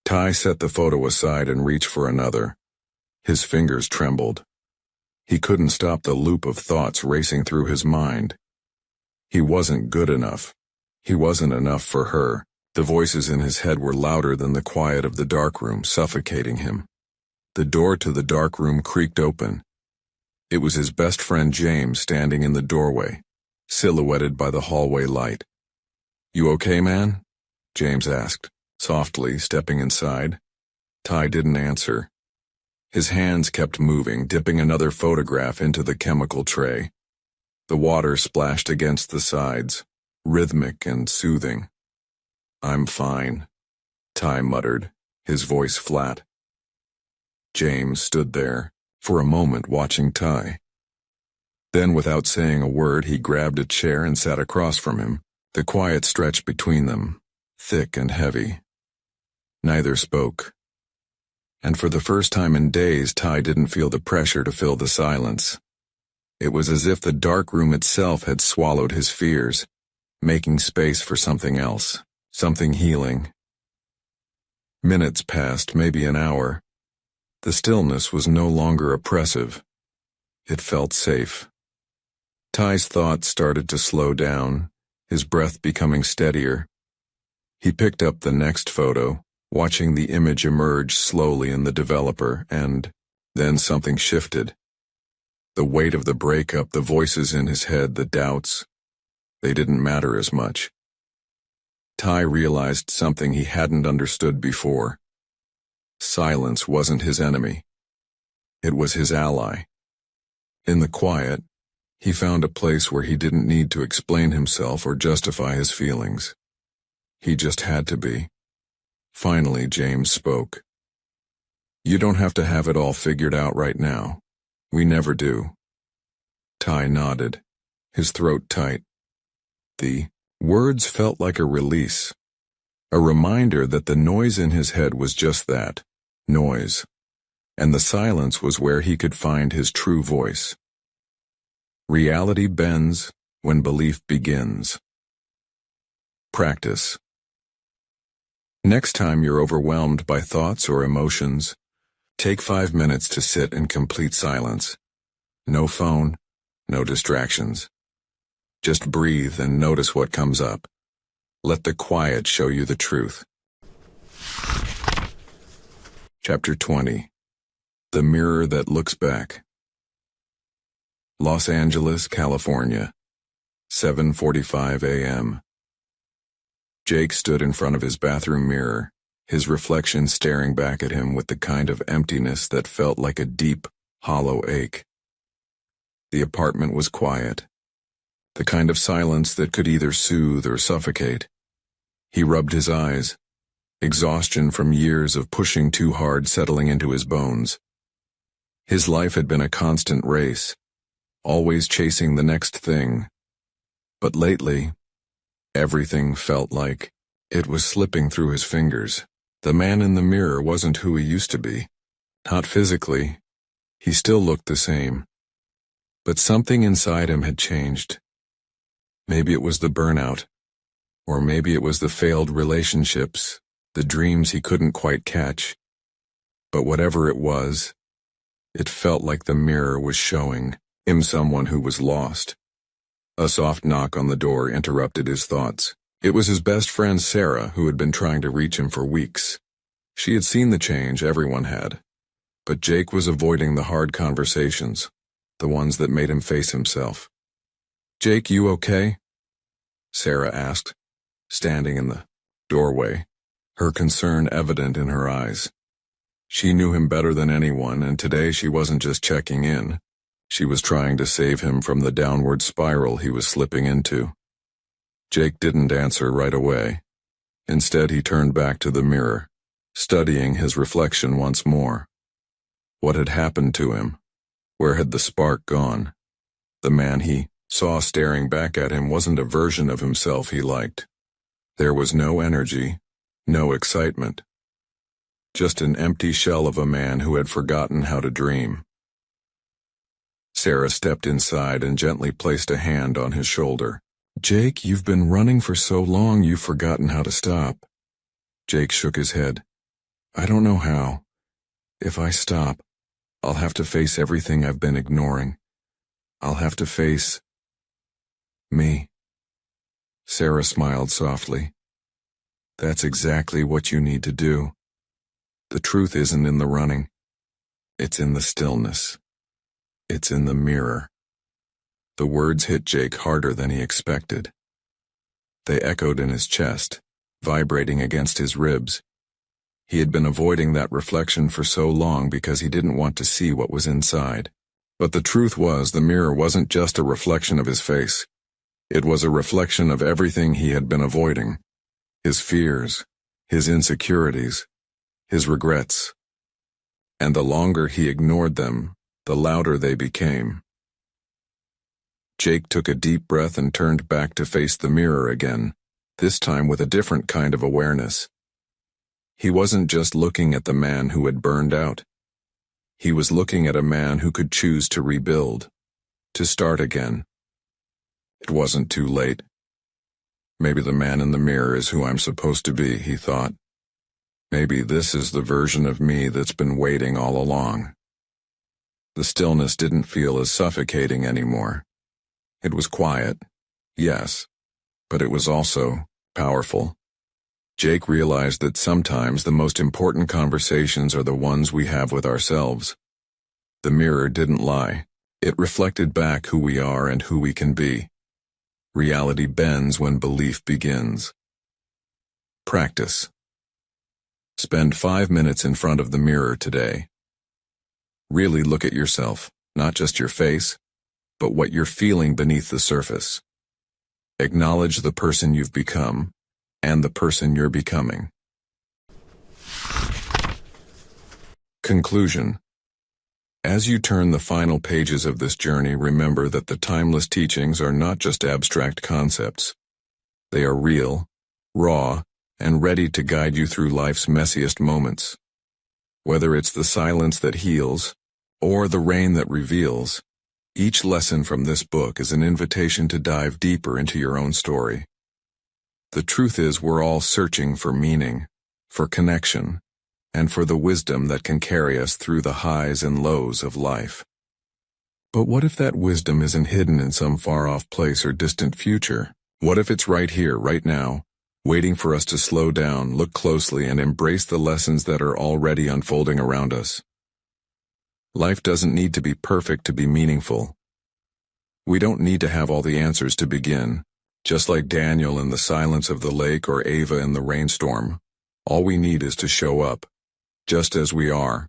Ty set the photo aside and reached for another. His fingers trembled. He couldn't stop the loop of thoughts racing through his mind. He wasn't good enough. He wasn't enough for her. The voices in his head were louder than the quiet of the darkroom, suffocating him. The door to the darkroom creaked open. It was his best friend James standing in the doorway, silhouetted by the hallway light. "You okay, man?" James asked, softly, stepping inside. Ty didn't answer. His hands kept moving, dipping another photograph into the chemical tray. The water splashed against the sides, rhythmic and soothing. "I'm fine," Ty muttered, his voice flat. James stood there, for a moment watching Ty. Then, without saying a word, he grabbed a chair and sat across from him. The quiet stretched between them, thick and heavy. Neither spoke. And for the first time in days, Ty didn't feel the pressure to fill the silence. It was as if the dark room itself had swallowed his fears, making space for something else, something healing. Minutes passed, maybe an hour. The stillness was no longer oppressive. It felt safe. Ty's thoughts started to slow down, his breath becoming steadier. He picked up the next photo, watching the image emerge slowly in the developer, and then something shifted. The weight of the breakup, the voices in his head, the doubts, they didn't matter as much. Ty realized something he hadn't understood before. Silence wasn't his enemy. It was his ally. In the quiet, he found a place where he didn't need to explain himself or justify his feelings. He just had to be. Finally, James spoke. "You don't have to have it all figured out right now. We never do." Ty nodded, his throat tight. The words felt like a release, a reminder that the noise in his head was just that, noise, and the silence was where he could find his true voice. Reality bends when belief begins. Practice. Next time you're overwhelmed by thoughts or emotions, take 5 minutes to sit in complete silence. No phone, no distractions. Just breathe and notice what comes up. Let the quiet show you the truth. Chapter 20. The Mirror That Looks Back. Los Angeles, California, 7:45 a.m. Jake stood in front of his bathroom mirror, his reflection staring back at him with the kind of emptiness that felt like a deep, hollow ache. The apartment was quiet, the kind of silence that could either soothe or suffocate. He rubbed his eyes, exhaustion from years of pushing too hard settling into his bones. His life had been a constant race, always chasing the next thing. But lately, everything felt like it was slipping through his fingers. The man in the mirror wasn't who he used to be. Not physically. He still looked the same. But something inside him had changed. Maybe it was the burnout. Or maybe it was the failed relationships, the dreams he couldn't quite catch. But whatever it was, it felt like the mirror was showing him someone who was lost. A soft knock on the door interrupted his thoughts. It was his best friend Sarah, who had been trying to reach him for weeks. She had seen the change, everyone had. But Jake was avoiding the hard conversations, the ones that made him face himself. "Jake, you okay?" Sarah asked, standing in the doorway, her concern evident in her eyes. She knew him better than anyone, and today she wasn't just checking in. She was trying to save him from the downward spiral he was slipping into. Jake didn't answer right away. Instead, he turned back to the mirror, studying his reflection once more. What had happened to him? Where had the spark gone? The man he saw staring back at him wasn't a version of himself he liked. There was no energy, no excitement. Just an empty shell of a man who had forgotten how to dream. Sarah stepped inside and gently placed a hand on his shoulder. "Jake, you've been running for so long you've forgotten how to stop." Jake shook his head. "I don't know how. If I stop, I'll have to face everything I've been ignoring. I'll have to face me." Sarah smiled softly. "That's exactly what you need to do. The truth isn't in the running. It's in the stillness. It's in the mirror." The words hit Jake harder than he expected. They echoed in his chest, vibrating against his ribs. He had been avoiding that reflection for so long because he didn't want to see what was inside. But the truth was, the mirror wasn't just a reflection of his face. It was a reflection of everything he had been avoiding. His fears, his insecurities, his regrets. And the longer he ignored them, the louder they became. Jake took a deep breath and turned back to face the mirror again, this time with a different kind of awareness. He wasn't just looking at the man who had burned out. He was looking at a man who could choose to rebuild, to start again. It wasn't too late. Maybe the man in the mirror is who I'm supposed to be, he thought. Maybe this is the version of me that's been waiting all along. The stillness didn't feel as suffocating anymore. It was quiet, yes, but it was also powerful. Jake realized that sometimes the most important conversations are the ones we have with ourselves. The mirror didn't lie. It reflected back who we are and who we can be. Reality bends when belief begins. Practice. Spend 5 minutes in front of the mirror today. Really look at yourself, not just your face, but what you're feeling beneath the surface. Acknowledge the person you've become and the person you're becoming. Conclusion. As you turn the final pages of this journey, remember that the timeless teachings are not just abstract concepts. They are real, raw, and ready to guide you through life's messiest moments. Whether it's the silence that heals or the rain that reveals, each lesson from this book is an invitation to dive deeper into your own story. The truth is, we're all searching for meaning, for connection, and for the wisdom that can carry us through the highs and lows of life. But what if that wisdom isn't hidden in some far-off place or distant future? What if it's right here, right now, waiting for us to slow down, look closely, and embrace the lessons that are already unfolding around us? Life doesn't need to be perfect to be meaningful. We don't need to have all the answers to begin. Just like Daniel in the silence of the lake or Ava in the rainstorm, all we need is to show up, just as we are,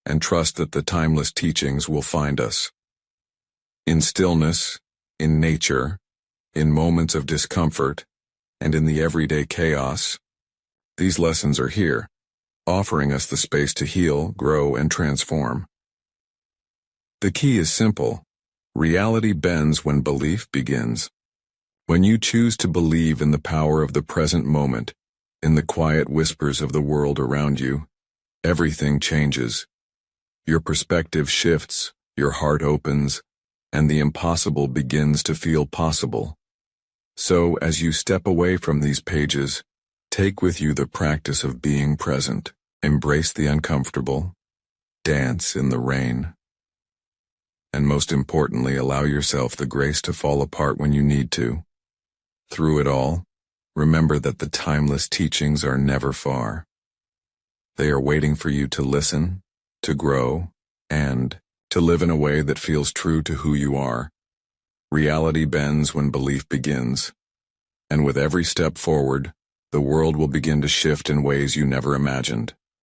and trust that the timeless teachings will find us. In stillness, in nature, in moments of discomfort, and in the everyday chaos, these lessons are here, offering us the space to heal, grow, and transform. The key is simple. Reality bends when belief begins. When you choose to believe in the power of the present moment, in the quiet whispers of the world around you, everything changes. Your perspective shifts, your heart opens, and the impossible begins to feel possible. So, as you step away from these pages, take with you the practice of being present, embrace the uncomfortable, dance in the rain, and most importantly, allow yourself the grace to fall apart when you need to. Through it all, remember that the timeless teachings are never far. They are waiting for you to listen, to grow, and to live in a way that feels true to who you are. Reality bends when belief begins, and with every step forward, the world will begin to shift in ways you never imagined.